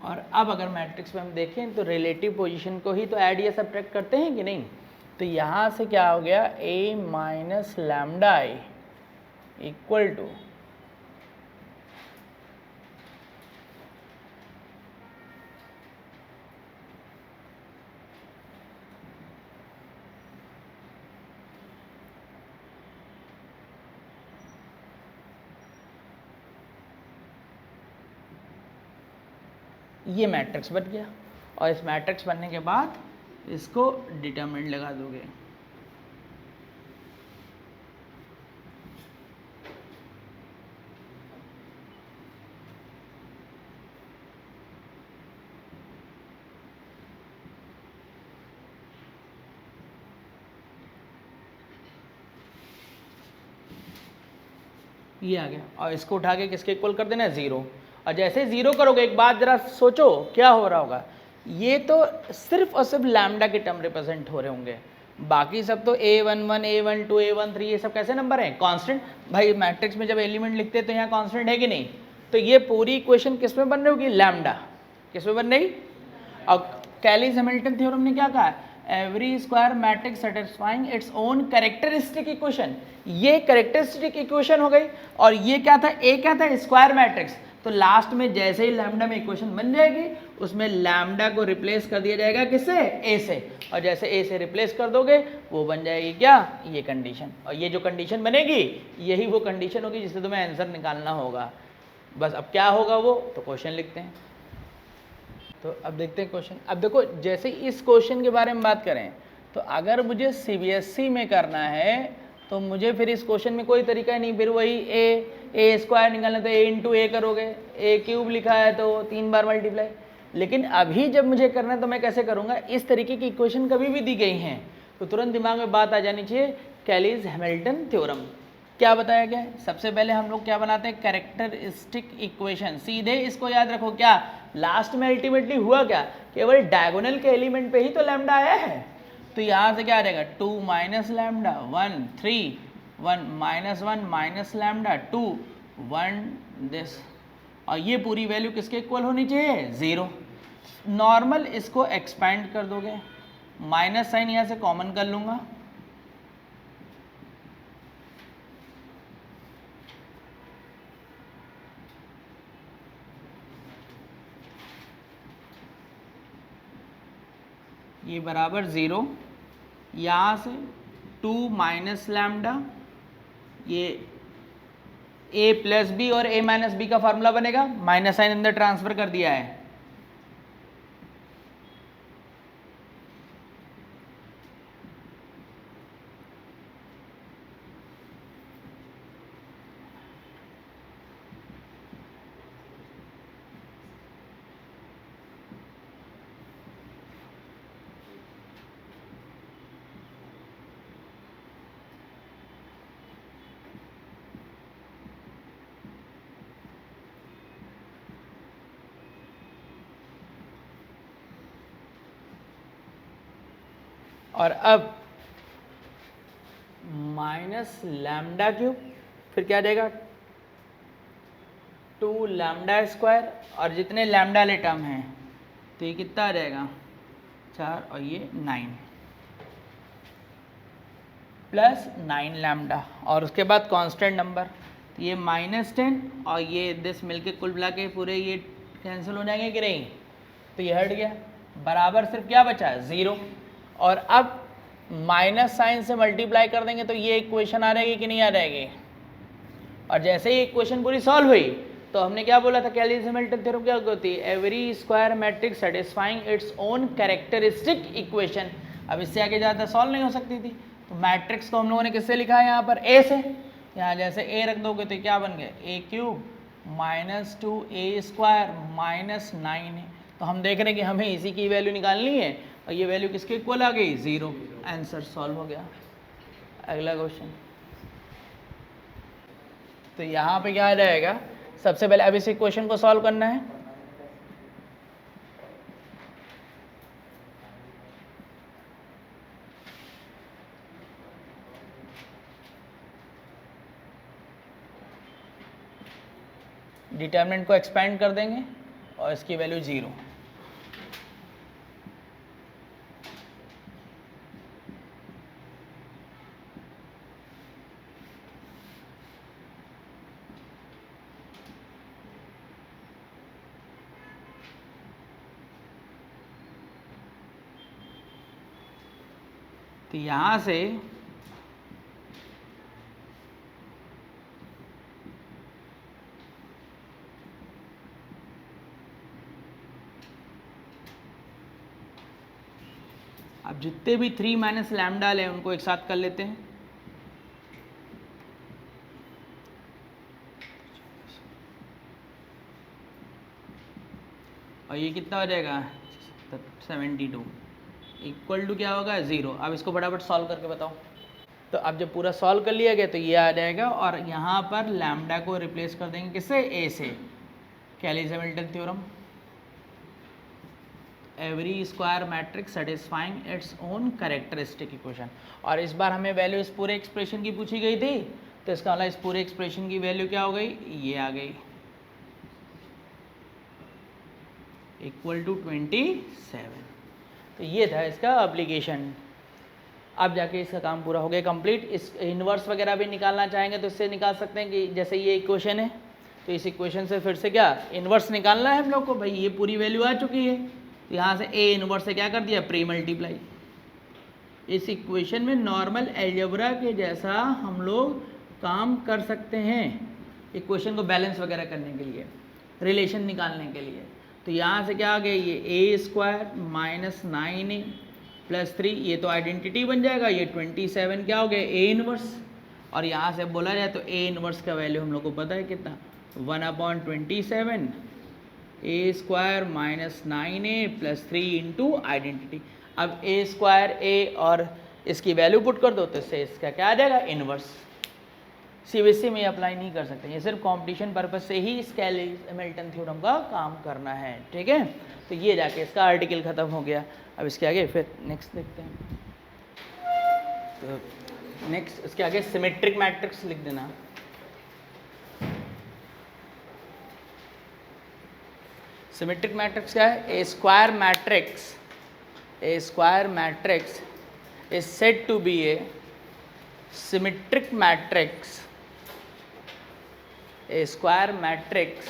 और अब अगर मैट्रिक्स में हम देखें तो रिलेटिव पोजीशन को ही तो ऐड या सब्ट्रैक्ट करते हैं कि नहीं। तो यहाँ से क्या हो गया a minus lambda I equal to ये मैट्रिक्स बन गया, और इस मैट्रिक्स बनने के बाद इसको डिटरमिनेंट लगा दोगे। ये आ गया, और इसको उठा के किसके इक्वल कर देना 0, और जैसे 0 करोगे एक बात जरा सोचो क्या हो रहा होगा, ये तो सिर्फ और सिर्फ लैम्डा के टर्म रिप्रेजेंट हो रहे होंगे, बाकी सब तो a11 a12 a13 ये सब कैसे नंबर हैं कांस्टेंट। भाई मैट्रिक्स में जब एलिमेंट लिखते हैं तो यहाँ कांस्टेंट है कि नहीं, तो ये पूरी इक्वेशन किस में बन रही होगी लैम्डा, किस में बन रही। और कैलीज हैमिल्टन थ्योरम ने क्या कहा every square matrix satisfying its own characteristic equation. ये कैरेक्टरिस्टिक इक्वेशन हो गई, और ये क्या था, ए क्या था, स्क्वायर मैट्रिक्स। तो लास्ट में जैसे ही लैम्डा में इक्वेशन बन जाएगी, उसमें लैम्डा को रिप्लेस कर दिया जाएगा किससे, ए से, और जैसे ए से रिप्लेस कर दोगे वो बन जाएगी क्या, ये कंडीशन। और ये जो कंडीशन बनेगी यही वो कंडीशन होगी जिससे तुम्हें आंसर निकालना होगा। बस अब क्या होगा वो तो क्वेश्चन लिखते हैं। तो अब देखते हैं क्वेश्चन। अब देखो, जैसे इस क्वेश्चन के बारे में बात करें तो अगर मुझे सीबीएसई में करना है तो मुझे फिर इस क्वेश्चन में कोई तरीका नहीं, फिर वही ए स्क्वायर निकालना तो ए इंटू ए करोगे, ए क्यूब लिखा है तो 3 बार मल्टीप्लाई। लेकिन अभी जब मुझे करना है तो मैं कैसे करूँगा, इस तरीके की इक्वेशन कभी भी दी गई हैं तो तुरंत दिमाग में बात आ जानी चाहिए, कैलीज हैमिल्टन थ्योरम। क्या बताया गया है, सबसे पहले हम लोग क्या बनाते हैं, कैरेक्टरिस्टिक इक्वेशन। सीधे इसको याद रखो, क्या लास्ट में अल्टीमेटली हुआ क्या, केवल डायगोनल के एलिमेंट पे ही तो लैम्डा आया है। तो यहाँ से क्या आ जाएगा, 2 minus lambda 1 3 1 minus 1 minus lambda 2 1 this, और ये पूरी वैल्यू किसके इक्वल होनी चाहिए, 0। नॉर्मल इसको एक्सपैंड कर दोगे, माइनस साइन यहाँ से कॉमन कर लूँगा, ये बराबर 0, यहाँ से 2 माइनस लैम्डा, ये a प्लस बी और a माइनस बी का फार्मूला बनेगा, माइनस साइन अंदर ट्रांसफर कर दिया है, और अब माइनस लैम्डा क्यूब, फिर क्या आ जाएगा 2 लैम्डा स्क्वायर, और जितने लैम्डा वाले टर्म हैं तो ये कितना आ जाएगा 4 और ये 9 प्लस 9 लैम्डा, और उसके बाद कांस्टेंट नंबर, तो ये -10 और ये दिस मिलके कुल मिला के पूरे ये कैंसिल हो जाएंगे कि नहीं, तो ये हट गया, बराबर सिर्फ क्या बचा, 0। और अब माइनस साइन से मल्टीप्लाई कर देंगे तो ये इक्वेशन आ जाएगी कि नहीं आ जाएगी, और जैसे ही इक्वेशन पूरी सॉल्व हुई तो हमने क्या बोला था, कैलीज हैमिल्टन थ्योरम क्या होती है, every square matrix satisfying its own characteristic equation. अब इससे आगे ज़्यादा सॉल्व नहीं हो सकती थी, तो मैट्रिक्स को हम लोगों ने किससे लिखा है, यहाँ पर ए से, यहाँ जैसे ए रख दोगे तो क्या बन गया, A cube minus 2a square minus 9। तो हम देख रहे हैं कि हमें इसी की वैल्यू निकालनी है, और ये वैल्यू किसके इक्वल आ गई, 0। आंसर सॉल्व हो गया। अगला क्वेश्चन, तो यहाँ पे क्या आ जाएगा, सबसे पहले अब इस इक्वेशन को सॉल्व करना है, डिटर्मिनेंट को एक्सपेंड कर देंगे और इसकी वैल्यू 0। तो यहाँ से अब जितने भी 3 माइनस लैम्डा है उनको एक साथ कर लेते हैं, और ये कितना हो जाएगा 72 इक्वल टू क्या होगा 0। अब इसको फटाफट सॉल्व करके बताओ। तो अब जब पूरा सॉल्व कर लिया गया तो ये आ जाएगा, और यहाँ पर लैम्डा को रिप्लेस कर देंगे किससे, ए से, Cayley's Hamilton theorem, every square matrix satisfying its own characteristic equation. और इस बार हमें वैल्यू इस पूरे एक्सप्रेशन की पूछी गई थी, तो इसका मतलब इस पूरे एक्सप्रेशन की वैल्यू क्या हो गई, ये आ गई, इक्वल टू 27। तो ये था इसका एप्लीकेशन। अब जाके इसका काम पूरा हो गया कंप्लीट। इस इन्वर्स वगैरह भी निकालना चाहेंगे तो इससे निकाल सकते हैं कि जैसे ये इक्वेशन है तो इस इक्वेशन से फिर से क्या इन्वर्स निकालना है हम लोग को। भाई ये पूरी वैल्यू आ चुकी है तो यहाँ से ए इन्वर्स से क्या कर दिया प्री मल्टीप्लाई। इस इक्वेशन में नॉर्मल अलजेब्रा के जैसा हम लोग काम कर सकते हैं इक्वेशन को बैलेंस वगैरह करने के लिए, रिलेशन निकालने के लिए। तो यहाँ से क्या आ गया ये ए स्क्वायर माइनस 9a प्लस 3, ये तो आइडेंटिटी बन जाएगा। ये 27 क्या हो गया ए इनवर्स, और यहाँ से बोला जाए तो ए इनवर्स का वैल्यू हम लोग को पता है कितना 1/27 A square minus 9a plus 3 into identity. अब ए स्क्वायर ए और इसकी वैल्यू पुट कर दो तो इससे इसका क्या आ जाएगा इनवर्स। सीबीएसई में अप्लाई नहीं कर सकते, ये सिर्फ कंपटीशन पर्पज से ही स्केल-हैमिल्टन थ्योरम का काम करना है, ठीक है। तो ये जाके इसका आर्टिकल खत्म हो गया। अब इसके आगे फिर नेक्स्ट देखते हैं। तो नेक्स्ट इसके आगे सिमेट्रिक मैट्रिक्स लिख देना। सिमेट्रिक मैट्रिक्स क्या है? A square matrix is said to be a symmetric matrix. A square matrix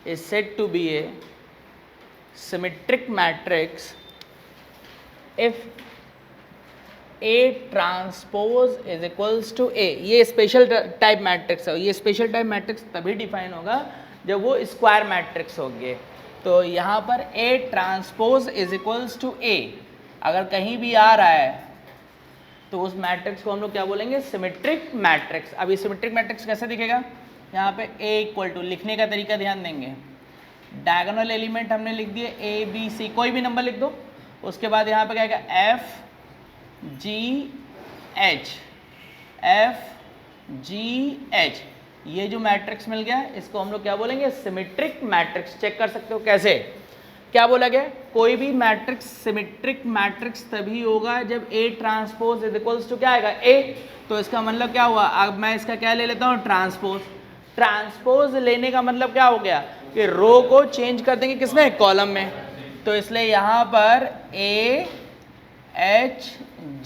is said to be a symmetric matrix if A transpose is equals to A। ये special type matrix है। ये special type matrix तभी define होगा जब वो square matrix होंगे। तो यहाँ पर A transpose is equals to A अगर कहीं भी आ रहा है तो उस मैट्रिक्स को हम लोग क्या बोलेंगे सिमेट्रिक मैट्रिक्स। अब ये सिमेट्रिक मैट्रिक्स कैसे दिखेगा? यहाँ पे A इक्वल टू, लिखने का तरीका ध्यान देंगे, डायगोनल एलिमेंट हमने लिख दिए A B C, कोई भी नंबर लिख दो। उसके बाद यहाँ पे क्या आएगा F G H। ये जो मैट्रिक्स मिल गया इसको हम लोग क्या बोलेंगे सिमेट्रिक मैट्रिक्स। चेक कर सकते हो कैसे, क्या बोला गया? कोई भी मैट्रिक्स सिमेट्रिक मैट्रिक्स तभी होगा जब A transpose is equals to क्या आएगा A। तो इसका मतलब क्या हुआ? अब मैं इसका क्या ले लेता हूँ ट्रांसपोज। ट्रांसपोज लेने का मतलब क्या हो गया कि रो को चेंज कर देंगे किसमें कॉलम में। तो इसलिए यहाँ पर A H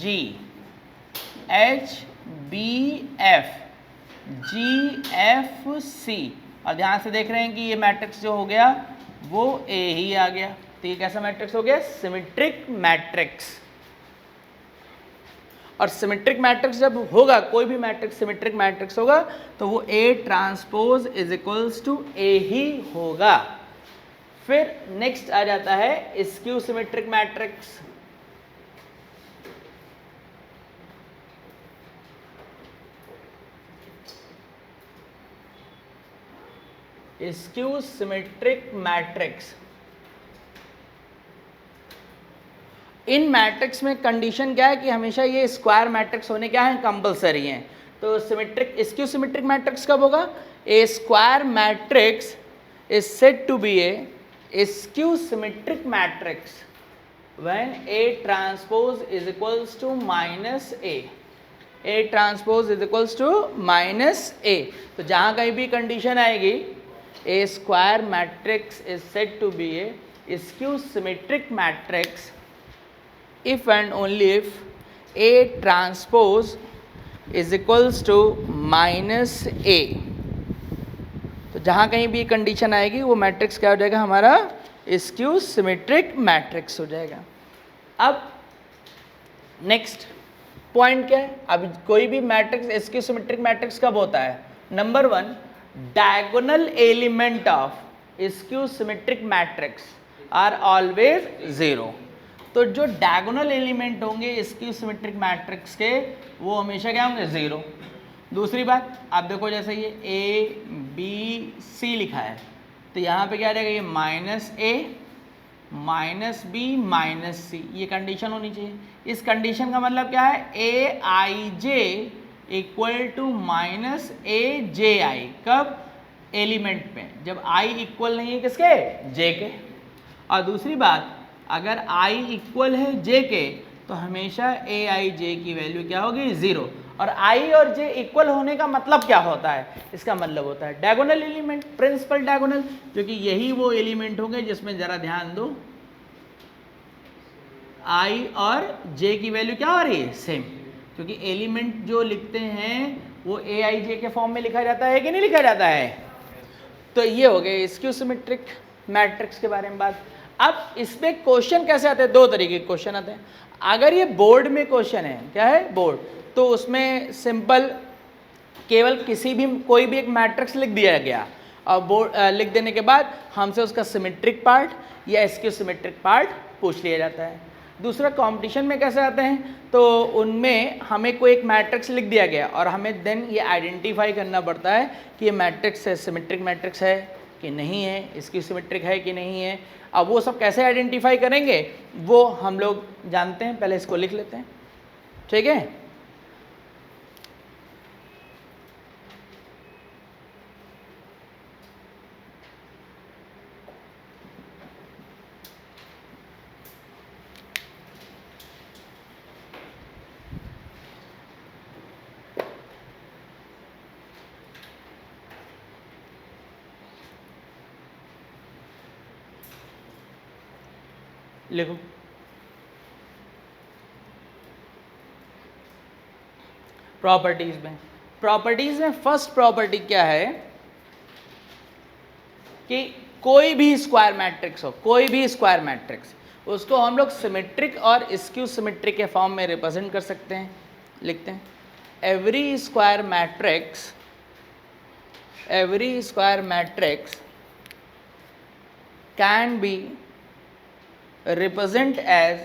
G H B F G F C, और ध्यान से देख रहे हैं कि ये मैट्रिक्स जो हो गया वो A ही आ गया। तो ये कैसा मैट्रिक्स हो गया? Symmetric matrix. और सिमेट्रिक मैट्रिक्स जब होगा, कोई भी मैट्रिक्स सिमेट्रिक मैट्रिक्स होगा तो वो A transpose is equals to A ही होगा। फिर नेक्स्ट आ जाता है skew symmetric matrix. Skew symmetric matrix, इन मैट्रिक्स में कंडीशन क्या है कि हमेशा ये स्क्वायर मैट्रिक्स होने क्या है कंपलसरी हैं। तो सिमेट्रिक स्क्यू सिमेट्रिक मैट्रिक्स कब होगा? A square matrix is said to be a skew symmetric matrix when A transpose is equals to minus A। A transpose is equals to minus A। तो जहाँ कहीं भी condition आएगी A square matrix is said to be a skew symmetric matrix if and only if A transpose is equals to minus A। तो जहाँ कहीं भी condition आएगी वो मैट्रिक्स क्या हो जाएगा हमारा स्क्यू सिमेट्रिक मैट्रिक्स हो जाएगा। अब नेक्स्ट पॉइंट क्या है? अब कोई भी मैट्रिक्स स्क्यू सिमेट्रिक मैट्रिक्स कब होता है? Number 1, diagonal element of skew symmetric matrix are always 0। तो जो डायगोनल एलिमेंट होंगे स्क्यू सिमेट्रिक मैट्रिक्स के वो हमेशा क्या होंगे 0। दूसरी बात, आप देखो जैसे ये A B C लिखा है तो यहाँ पे क्या आ जाएगा ये minus A minus B minus C, ये कंडीशन होनी चाहिए। इस कंडीशन का मतलब क्या है? AIJ equal to minus AJI। कब? एलिमेंट में, जब I इक्वल नहीं है किसके? J के। और दूसरी बात, अगर I इक्वल है J के तो हमेशा AIJ की वैल्यू क्या होगी 0। और I और J इक्वल होने का मतलब क्या होता है? इसका मतलब होता है डायगोनल एलिमेंट, प्रिंसिपल डायगोनल, क्योंकि यही वो एलिमेंट होंगे जिसमें जरा ध्यान दो आई और जे की वैल्यू क्या हो रही है, सेम, क्योंकि एलिमेंट जो लिखते हैं वो ए आई जे के फॉर्म में लिखा जाता है कि नहीं लिखा जाता है। तो ये हो गए स्क्यू सिमेट्रिक मैट्रिक्स के बारे में बात। अब इसमें क्वेश्चन कैसे आते हैं, दो तरीके के क्वेश्चन आते हैं। अगर ये बोर्ड में क्वेश्चन है, क्या है बोर्ड, तो उसमें सिंपल केवल किसी भी कोई भी एक मैट्रिक्स लिख दिया गया और बोर्ड लिख देने के बाद हमसे उसका सिमेट्रिक पार्ट या स्क्यू सिमेट्रिक पार्ट पूछ लिया जाता है। दूसरा कंपटीशन में कैसे आते हैं, तो उनमें हमें कोई एक मैट्रिक्स लिख दिया गया और हमें देन ये आइडेंटिफाई करना पड़ता है कि ये मैट्रिक्स है सिमेट्रिक मैट्रिक्स है कि नहीं है, इसकी सिमेट्रिक है कि नहीं है। अब वो सब कैसे आइडेंटिफाई करेंगे वो हम लोग जानते हैं, पहले इसको लिख लेते हैं, ठीक है। लिखो प्रॉपर्टीज में फर्स्ट प्रॉपर्टी क्या है कि कोई भी स्क्वायर मैट्रिक्स हो, कोई भी स्क्वायर मैट्रिक्स, उसको हम लोग सिमेट्रिक और स्क्यू सिमेट्रिक के फॉर्म में रिप्रेजेंट कर सकते हैं। लिखते हैं every square matrix can be represent as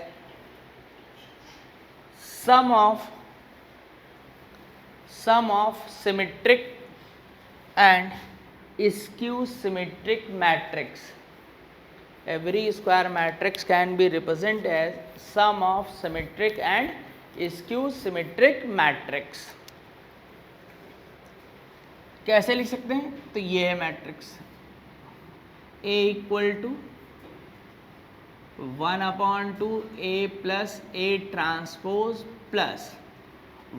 sum of symmetric and skew symmetric matrix. Every square matrix can be represented as sum of symmetric and skew symmetric matrix. कैसे लिख सकते हैं, तो ये है matrix A equal to 1/2 A plus A transpose plus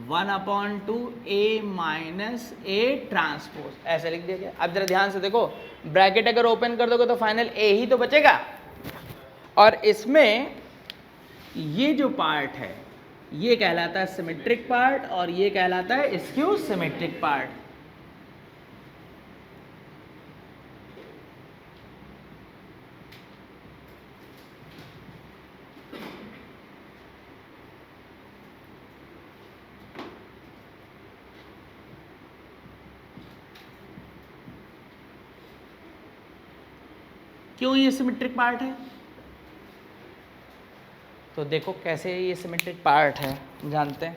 1/2 A minus A transpose, ऐसे लिख दिया गया। अब जरा ध्यान से देखो, ब्रैकेट अगर ओपन कर दोगे तो फाइनल A ही तो बचेगा, और इसमें ये जो पार्ट है ये कहलाता है सिमेट्रिक पार्ट और ये कहलाता है स्क्यू सिमेट्रिक पार्ट। क्यों ये सिमेट्रिक पार्ट है, तो देखो कैसे ये सिमेट्रिक पार्ट है जानते हैं।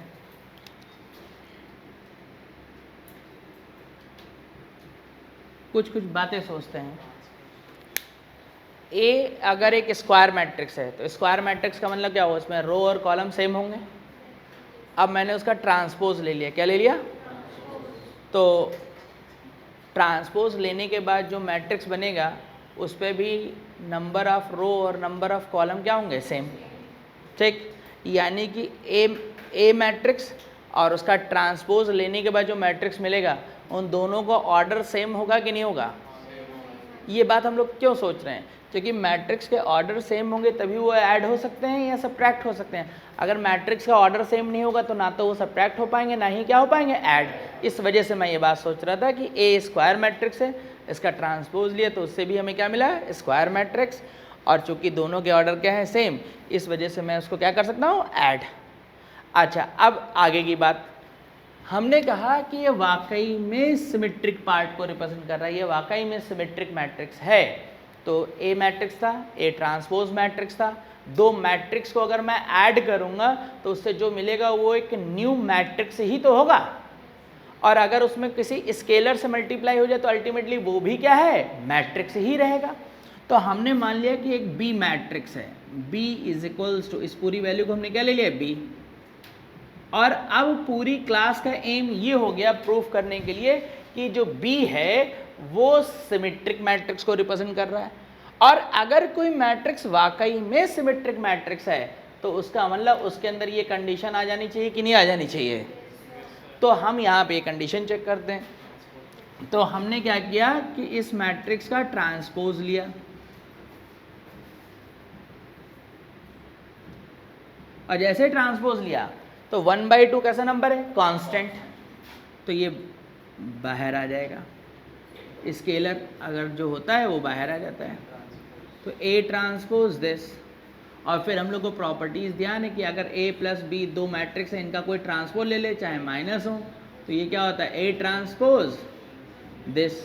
कुछ बातें सोचते हैं। ए अगर एक स्क्वायर मैट्रिक्स है तो स्क्वायर मैट्रिक्स का मतलब क्या हुआ, उसमें रो और कॉलम सेम होंगे। अब मैंने उसका ट्रांसपोज ले लिया, क्या ले लिया, तो ट्रांसपोज लेने के बाद जो मैट्रिक्स बनेगा उस पर भी नंबर ऑफ रो और नंबर ऑफ कॉलम क्या होंगे, सेम, ठीक। यानी कि ए मैट्रिक्स और उसका ट्रांसपोज लेने के बाद जो मैट्रिक्स मिलेगा उन दोनों का ऑर्डर सेम होगा कि नहीं होगा। ये बात हम लोग क्यों सोच रहे हैं, क्योंकि मैट्रिक्स के ऑर्डर सेम होंगे तभी वो ऐड हो सकते हैं या सब्ट्रैक्ट हो सकते हैं। अगर मैट्रिक्स का ऑर्डर सेम नहीं होगा तो ना तो वो सब्ट्रैक्ट हो पाएंगे ना ही क्या हो पाएंगे, ऐड। इस वजह से मैं ये बात सोच रहा था कि ए स्क्वायर मैट्रिक्स है, इसका ट्रांसपोज लिया तो उससे भी हमें क्या मिला, स्क्वायर मैट्रिक्स, और चूंकि दोनों के ऑर्डर क्या है, सेम, इस वजह से मैं उसको क्या कर सकता हूँ, ऐड। अच्छा, अब आगे की बात, हमने कहा कि ये वाकई में सिमेट्रिक पार्ट को रिप्रेजेंट कर रहा है, ये वाकई में सिमेट्रिक मैट्रिक्स है। तो ए मैट्रिक्स था, ए ट्रांसपोज मैट्रिक्स था, दो मैट्रिक्स को अगर मैं ऐड करूंगा तो उससे जो मिलेगा वो एक न्यू मैट्रिक्स ही तो होगा, और अगर उसमें किसी स्केलर से मल्टीप्लाई हो जाए तो अल्टीमेटली वो भी क्या है, मैट्रिक्स ही रहेगा। तो हमने मान लिया कि एक बी मैट्रिक्स है, बी इज इक्वल्स टू, इस पूरी वैल्यू को हमने क्या ले लिया, बी। और अब पूरी क्लास का एम ये हो गया प्रूफ करने के लिए कि जो बी है वो सिमेट्रिक मैट्रिक्स को रिप्रेजेंट कर रहा है, और अगर कोई मैट्रिक्स वाकई में सिमेट्रिक मैट्रिक्स है तो उसका मतलब उसके अंदर ये कंडीशन आ जानी चाहिए कि नहीं आ जानी चाहिए। तो हम यहाँ पे कंडीशन चेक करते हैं। तो हमने क्या किया कि इस मैट्रिक्स का ट्रांसपोज लिया, और जैसे ट्रांसपोज लिया तो 1/2 कैसा नंबर है, कांस्टेंट, तो ये बाहर आ जाएगा, स्केलर अगर जो होता है वो बाहर आ जाता है। तो A ट्रांसपोज दिस, और फिर हम लोग को प्रॉपर्टीज ध्यान है कि अगर A प्लस B दो मैट्रिक्स है, इनका कोई ट्रांसपोज ले ले चाहे माइनस हो, तो ये क्या होता है, A ट्रांसपोज दिस।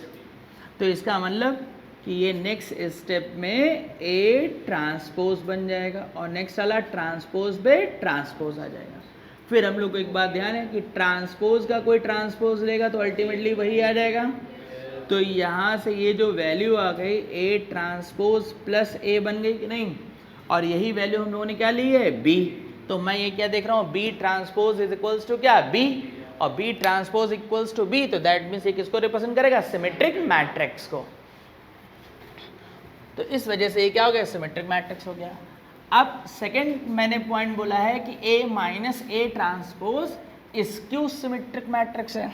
तो इसका मतलब कि ये नेक्स्ट स्टेप में A ट्रांसपोज बन जाएगा और नेक्स्ट वाला ट्रांसपोज पे ट्रांसपोज आ जाएगा। फिर हम लोग को एक बात ध्यान है कि ट्रांसपोज का कोई ट्रांसपोज लेगा तो अल्टीमेटली वही आ जाएगा। तो यहाँ से ये जो वैल्यू आ गई A ट्रांसपोज प्लस A बन गई कि नहीं, और यही वैल्यू हम लोगों ने क्या ली है, B। तो मैं ये क्या देख रहा हूँ, B transpose is equals to क्या, B, और B transpose equals to B, तो दैट मीन्स ये किसको रिप्रेजेंट करेगा, सिमेट्रिक मैट्रिक्स को। तो इस वजह से ये क्या हो गया, सिमेट्रिक मैट्रिक्स हो गया। अब सेकंड मैंने पॉइंट बोला है कि A minus A transpose skew symmetric matrix है।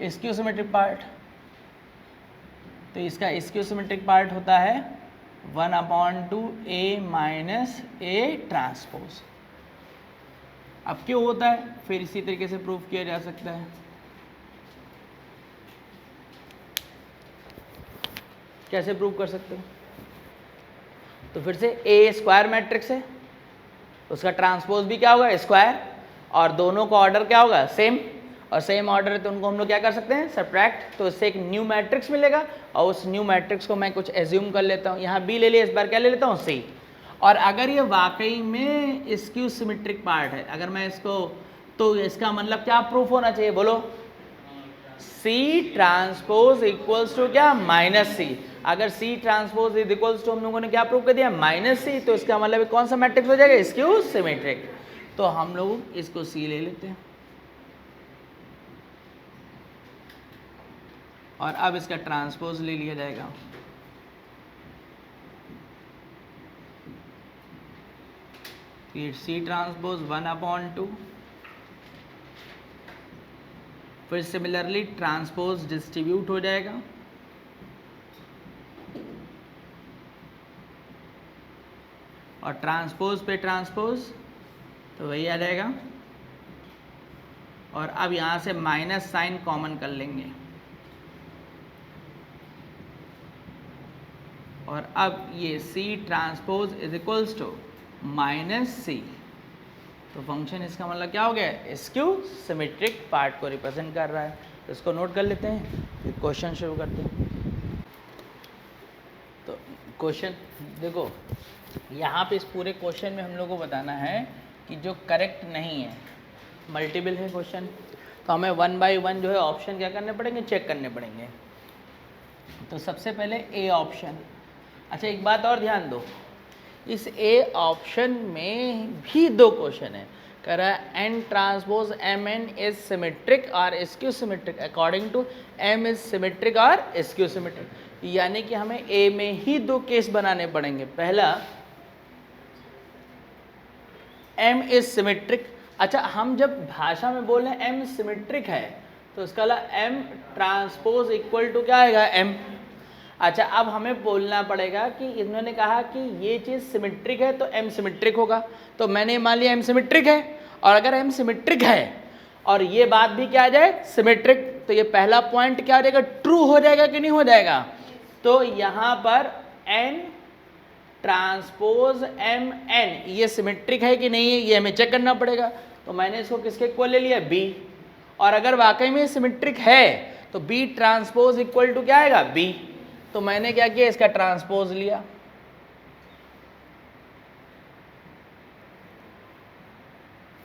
स्क्यू सिमेट्रिक पार्ट, तो इसका स्क्यू सिमेट्रिक पार्ट होता है 1/2 A माइनस A ट्रांसपोज। अब क्यों होता है, फिर इसी तरीके से प्रूफ किया जा सकता है। कैसे प्रूव कर सकते हो, तो फिर से A स्क्वायर मैट्रिक्स है, उसका ट्रांसपोज भी क्या होगा, स्क्वायर, और दोनों का ऑर्डर क्या होगा, सेम, और सेम ऑर्डर है तो उनको हम लोग क्या कर सकते हैं, सब्ट्रैक्ट, तो इससे एक न्यू मैट्रिक्स मिलेगा, और उस न्यू मैट्रिक्स को मैं कुछ एज्यूम कर लेता हूँ, यहाँ B ले लिया, इस बार क्या ले लेता हूँ, C। और अगर ये वाकई में स्क्यू सिमेट्रिक पार्ट है, अगर मैं इसको, तो इसका मतलब क्या प्रूफ होना चाहिए, बोलो, C ट्रांसपोज इक्वल्स टू क्या, माइनस C। अगर C transpose is equals to हम लोगों ने क्या प्रूव कर दिया, माइनस C, तो इसका मतलब कौन सा मैट्रिक्स हो जाएगा, स्क्यू सिमेट्रिक। तो हम लोग इसको C ले लेते हैं, और अब इसका ट्रांसपोज ले लिया जाएगा। C ट्रांसपोज 1/2, फिर सिमिलरली ट्रांसपोज डिस्ट्रीब्यूट हो जाएगा, और ट्रांसपोज पे ट्रांसपोज तो वही आ जाएगा, और अब यहाँ से माइनस साइन कॉमन कर लेंगे, और अब ये C transpose is equals to minus C। तो फंक्शन इसका मतलब क्या हो गया, स्क्यू सिमेट्रिक पार्ट को रिप्रेजेंट कर रहा है। तो इसको नोट कर लेते हैं, फिर क्वेश्चन शुरू करते हैं। तो क्वेश्चन देखो, यहाँ पे इस पूरे क्वेश्चन में हम लोग को बताना है कि जो करेक्ट नहीं है, मल्टीपल है क्वेश्चन, तो हमें 1 बाई 1 जो है ऑप्शन क्या करने पड़ेंगे, चेक करने पड़ेंगे। तो सबसे पहले A ऑप्शन। अच्छा एक बात और ध्यान दो, इस A ऑप्शन में भी दो क्वेश्चन है, कह रहा है N transpose Mn is symmetric और skew symmetric according to M is symmetric और स्क्यू सिमेट्रिक, यानी कि हमें A में ही दो केस बनाने पड़ेंगे। पहला M इज सिमेट्रिक, अच्छा हम जब भाषा में बोल रहे हैं M सिमेट्रिक है तो इसका M ट्रांसपोज इक्वल टू क्या आएगा, M। अच्छा अब हमें बोलना पड़ेगा कि इन्होंने कहा कि ये चीज़ सिमेट्रिक है तो M सिमेट्रिक होगा, तो मैंने मान लिया M सिमेट्रिक है, और अगर M सिमेट्रिक है और ये बात भी क्या आ जाए, सिमेट्रिक, तो ये पहला पॉइंट क्या हो जाएगा, ट्रू हो जाएगा कि नहीं हो जाएगा। तो यहाँ पर N ट्रांसपोज Mn ये सिमेट्रिक है कि नहीं है, ये हमें चेक करना पड़ेगा। तो मैंने इसको किसके इक्वल ले लिया, B, और अगर वाकई में सिमेट्रिक है तो B ट्रांसपोज इक्वल टू क्या आएगा, B। तो मैंने क्या किया, इसका ट्रांसपोज लिया,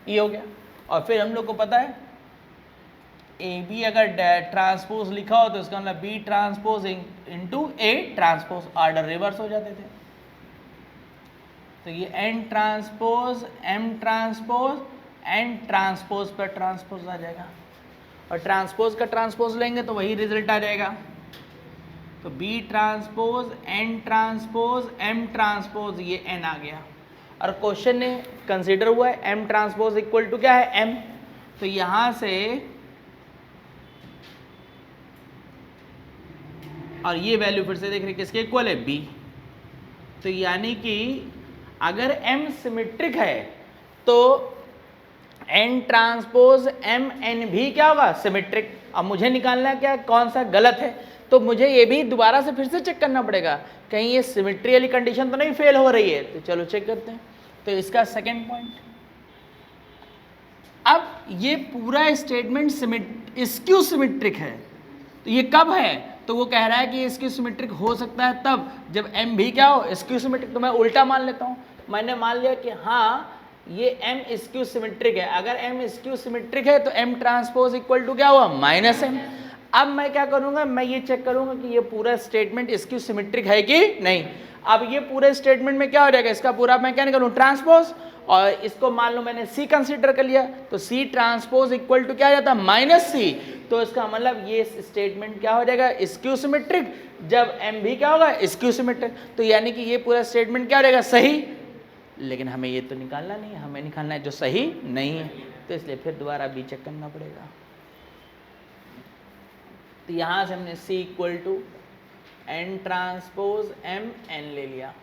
ये हो गया। और फिर हम लोग को पता है AB अगर ट्रांसपोज लिखा हो तो इसका मतलब B transpose into A transpose, order reverse हो जाते थे। तो ये N transpose M transpose N transpose पर ट्रांसपोज आ जाएगा, और ट्रांसपोज का ट्रांसपोज लेंगे तो वही रिजल्ट आ जाएगा। तो B transpose N transpose M transpose, ये N आ गया, और क्वेश्चन ने कंसीडर हुआ है M ट्रांसपोज इक्वल टू क्या है, M। तो यहाँ से और ये वैल्यू फिर से देख रहे किसके इक्वल है, b। तो यानी कि अगर m सिमेट्रिक है तो n ट्रांसपोज m n भी क्या होगा, सिमेट्रिक। अब मुझे निकालना है क्या कौन सा गलत है, तो मुझे ये भी दोबारा से फिर से चेक करना पड़ेगा कहीं ये सिमेट्री वाली कंडीशन तो नहीं फेल हो रही है। तो चलो चेक करते हैं। तो इसका सेकेंड पॉइंट, अब ये पूरा स्टेटमेंट स्क्यू सिमेट्रिक है, तो ये कब है, तो वो कह रहा है कि स्क्यू सिमेट्रिक हो सकता है तब जब m भी क्या हो, स्क्यू सिमेट्रिक। तो मैं उल्टा मान लेता हूँ, मैंने मान लिया कि हाँ ये m स्क्यू सिमेट्रिक है। अगर m स्क्यू सिमेट्रिक है तो m ट्रांसपोज इक्वल टू क्या हुआ, -m। अब मैं क्या करूंगा, मैं ये चेक करूंगा कि ये पूरा स्टेटमेंट स्क्यू सिमेट्रिक है कि नहीं। अब ये पूरे स्टेटमेंट में क्या हो जाएगा, इसका पूरा मैं क्या निकालूं, ट्रांसपोज, और इसको मान लो मैंने C कंसीडर कर लिया, तो C ट्रांसपोज इक्वल टू क्या आ जाता है, -C। तो इसका मतलब ये स्टेटमेंट क्या हो जाएगा, स्क्यू सिमेट्रिक, जब m भी क्या होगा, स्क्यू सिमेट्रिक। तो यानी कि ये पूरा स्टेटमेंट क्या हो जाएगा, सही। लेकिन हमें ये तो निकालना नहीं है, हमें निकालना है जो सही नहीं है, तो इसलिए फिर दोबारा B चेक करना पड़ेगा। तो यहां से हमने C equal to n transpose m n ले लिया।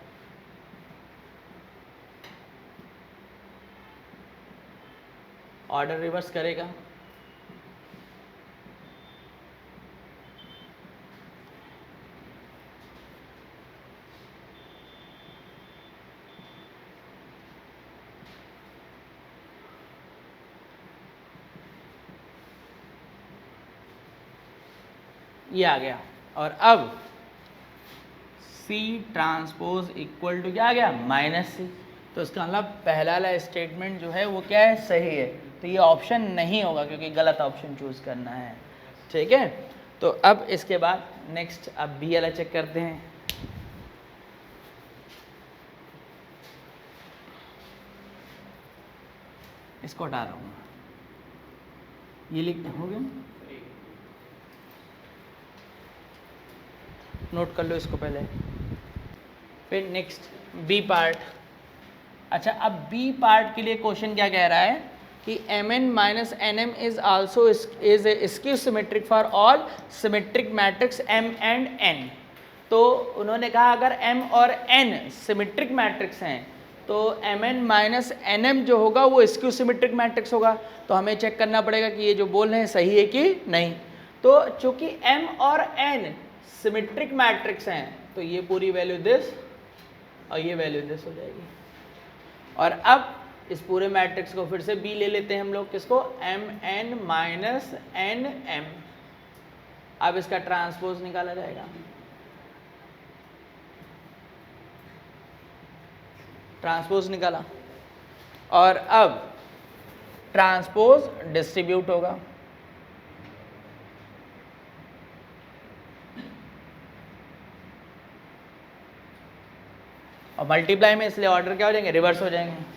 ऑर्डर रिवर्स करेगा, ये आ गया। और अब C ट्रांसपोज इक्वल टू क्या आ गया, -C। तो इसका मतलब पहला वाला स्टेटमेंट जो है वो क्या है, सही है। तो ये ऑप्शन नहीं होगा क्योंकि गलत ऑप्शन चूज करना है, ठीक है। तो अब इसके बाद नेक्स्ट अब B वाला चेक करते हैं। इसको हटा रहा हूँ, ये लिखते हो गया, नोट कर लो इसको पहले। फिर नेक्स्ट B पार्ट। अच्छा, अब B पार्ट के लिए क्वेश्चन क्या कह रहा है कि mn minus nm is also is skew symmetric for all symmetric matrix m and n। तो उन्होंने कहा अगर m और n सिमेट्रिक मैट्रिक्स हैं तो mn माइनस nm जो होगा वो स्क्यू सिमेट्रिक मैट्रिक्स होगा। तो हमें चेक करना पड़ेगा कि ये जो बोल रहे हैं सही है कि नहीं। तो चूंकि m और n सिमेट्रिक मैट्रिक्स हैं तो ये पूरी वैल्यू दिस और ये वैल्यू दिस हो जाएगी। और अब इस पूरे मैट्रिक्स को फिर से B ले लेते हैं हम लोग, किसको, mn माइनस nm। अब इसका ट्रांसपोज निकाला जाएगा, ट्रांसपोज निकाला, और अब ट्रांसपोज डिस्ट्रीब्यूट होगा। और मल्टीप्लाई में इसलिए ऑर्डर क्या हो जाएंगे, रिवर्स हो जाएंगे।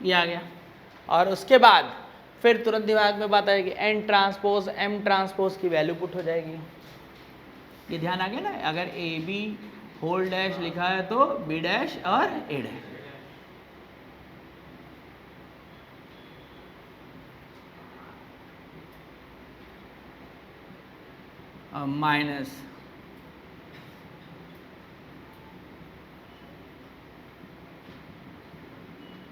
ये आ गया। और उसके बाद फिर तुरंत दिमाग में बात आएगी, n ट्रांसपोज m ट्रांसपोज की वैल्यू पुट हो जाएगी। ये ध्यान आ गया ना, अगर ए बी होल डैश लिखा है तो b डैश और a डैश। माइनस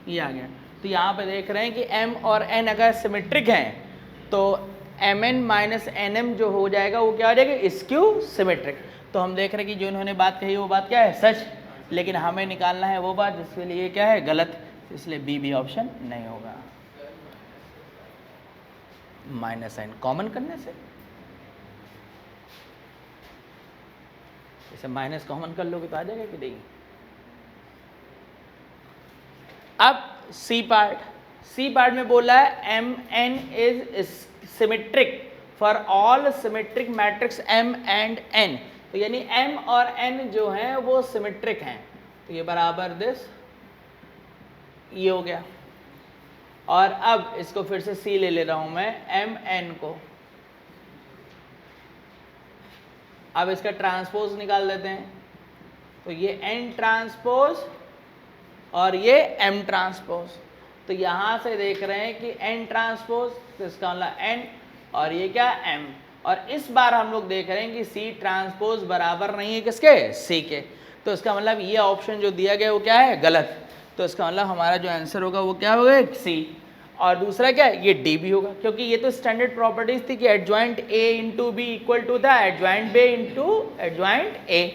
ये आ गया। तो यहाँ पे देख रहे हैं कि m और n अगर सिमेट्रिक हैं तो mn माइनस nm जो हो जाएगा वो क्या हो जाएगा, स्क्यू सिमेट्रिक। तो हम देख रहे हैं कि जो इन्होंने बात कही वो बात क्या है, सच, लेकिन हमें निकालना है वो बात जिसके लिए क्या है, गलत। इसलिए बी भी ऑप्शन नहीं होगा। माइनस n कॉमन करने से, इसे माइनस कॉमन कर लोगे तो आ जाएगा कि नहीं। अब सी पार्ट में बोला है m n is symmetric for all symmetric matrix m and n. तो यानी एम और एन जो हैं वो सिमेट्रिक हैं। तो ये बराबर दिस, ये हो गया। और अब इसको फिर से सी ले रहा हूं मैं, एम एन को। अब इसका ट्रांसपोज निकाल देते हैं। तो ये एन ट्रांसपोज और ये एम ट्रांसपोज। तो यहाँ से देख रहे हैं कि एन ट्रांसपोज, तो इसका मतलब एन, और ये क्या एम, और इस बार हम लोग देख रहे हैं कि सी ट्रांसपोज बराबर नहीं है किसके, सी के। तो इसका मतलब ये ऑप्शन जो दिया गया वो क्या है, गलत। तो इसका मतलब हमारा जो आंसर होगा वो क्या होगा, सी। और दूसरा क्या है, ये डी भी होगा, क्योंकि ये तो स्टैंडर्ड प्रॉपर्टीज थी कि adjoint A into B equal to था adjoint B into adjoint A.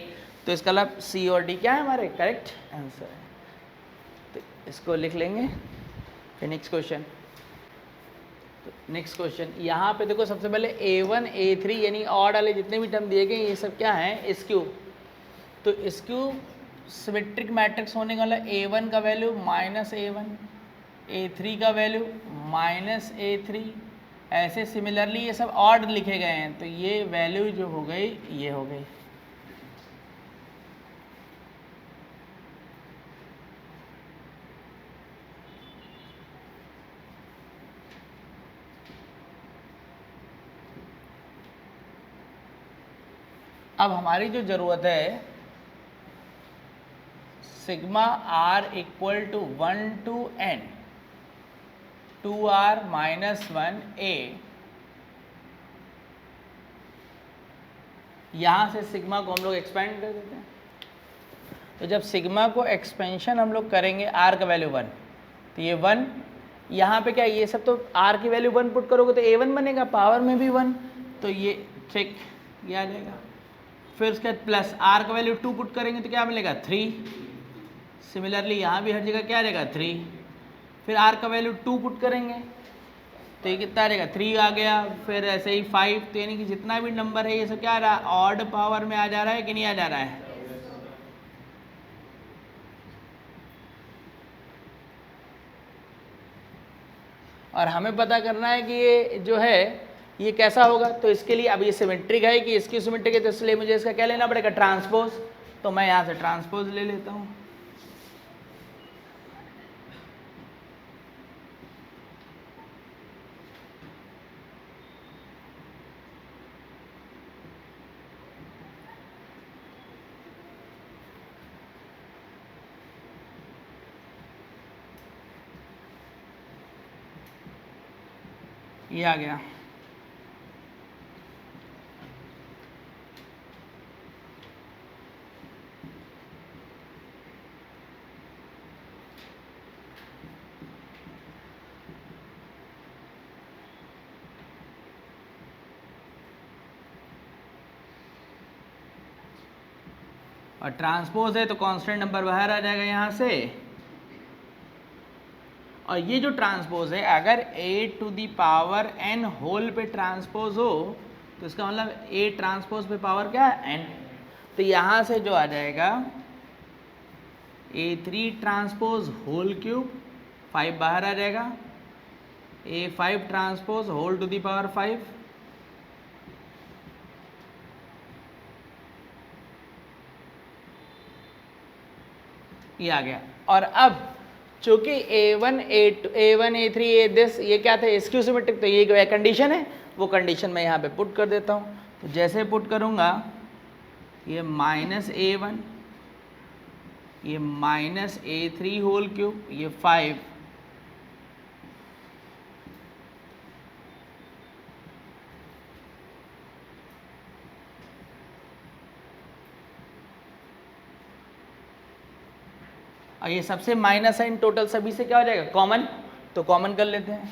तो इसका मतलब सी और डी क्या है, हमारे करेक्ट आंसर है। तो इसको लिख लेंगे। फिर नेक्स्ट क्वेश्चन, तो नेक्स्ट क्वेश्चन यहाँ पे देखो, सबसे पहले A1 A3 यानी ऑड वाले जितने भी टर्म दिए गए ये सब क्या है, स्क्यू। तो स्क्यू सिमेट्रिक मैट्रिक्स होने का मतलब A1 का वैल्यू माइनस A1, A3 का वैल्यू माइनस A3, ऐसे सिमिलरली ये सब ऑड लिखे गए हैं, तो ये वैल्यू जो हो गई ये हो गई। अब हमारी जो ज़रूरत है sigma r equal to 1 to n 2r minus 1a, यहाँ से सिग्मा को हम लोग एक्सपेंड कर देते हैं। तो जब सिग्मा को एक्सपेंशन हम लोग करेंगे, आर का वैल्यू 1, तो ये 1, यहाँ पे क्या ये सब तो आर की वैल्यू 1 पुट करोगे तो a1 बनेगा, पावर में भी 1, तो ये ठीक ये आ जाएगा। फिर उसके बाद प्लस आर का वैल्यू 2 पुट करेंगे तो क्या मिलेगा, 3। सिमिलरली यहाँ भी हर जगह क्या आ जाएगा, 3। फिर आर का वैल्यू 2 पुट करेंगे तो ये कितना आ जाएगा, 3 आ गया। फिर ऐसे ही 5, तो यानी कि जितना भी नंबर है ये सब क्या आ रहा है, ऑड पावर में आ जा रहा है कि नहीं आ जा रहा है। और हमें पता करना है कि ये जो है ये कैसा होगा। तो इसके लिए अब ये सिमेट्रिक है कि इसकी सिमेट्रिक है, तो इसलिए मुझे इसका क्या लेना पड़ेगा, ट्रांसपोज। तो मैं यहाँ से ट्रांसपोज ले लेता हूँ। ये आ गया। और ट्रांसपोज है तो कांस्टेंट नंबर बाहर आ जाएगा यहाँ से। और ये जो ट्रांसपोज है अगर a⁴n होल पे ट्रांसपोज हो तो इसका मतलब a ट्रांसपोज पे पावर क्या है, n। तो यहाँ से जो आ जाएगा a3 ट्रांसपोज होल क्यूब, 5 बाहर आ जाएगा, a5 transpose whole to the power 5, ये आ गया। और अब चूंकि a1 a3 a दिस ये क्या थे, स्क्यू सिमेट्रिक, तो ये कंडीशन है, वो कंडीशन मैं यहाँ पे पुट कर देता हूँ। तो जैसे पुट करूँगा ये -a1, ये -a3 होल क्यूब, ये 5, और ये सबसे माइनस है, इन टोटल सभी से क्या हो जाएगा, कॉमन। तो कॉमन कर लेते हैं,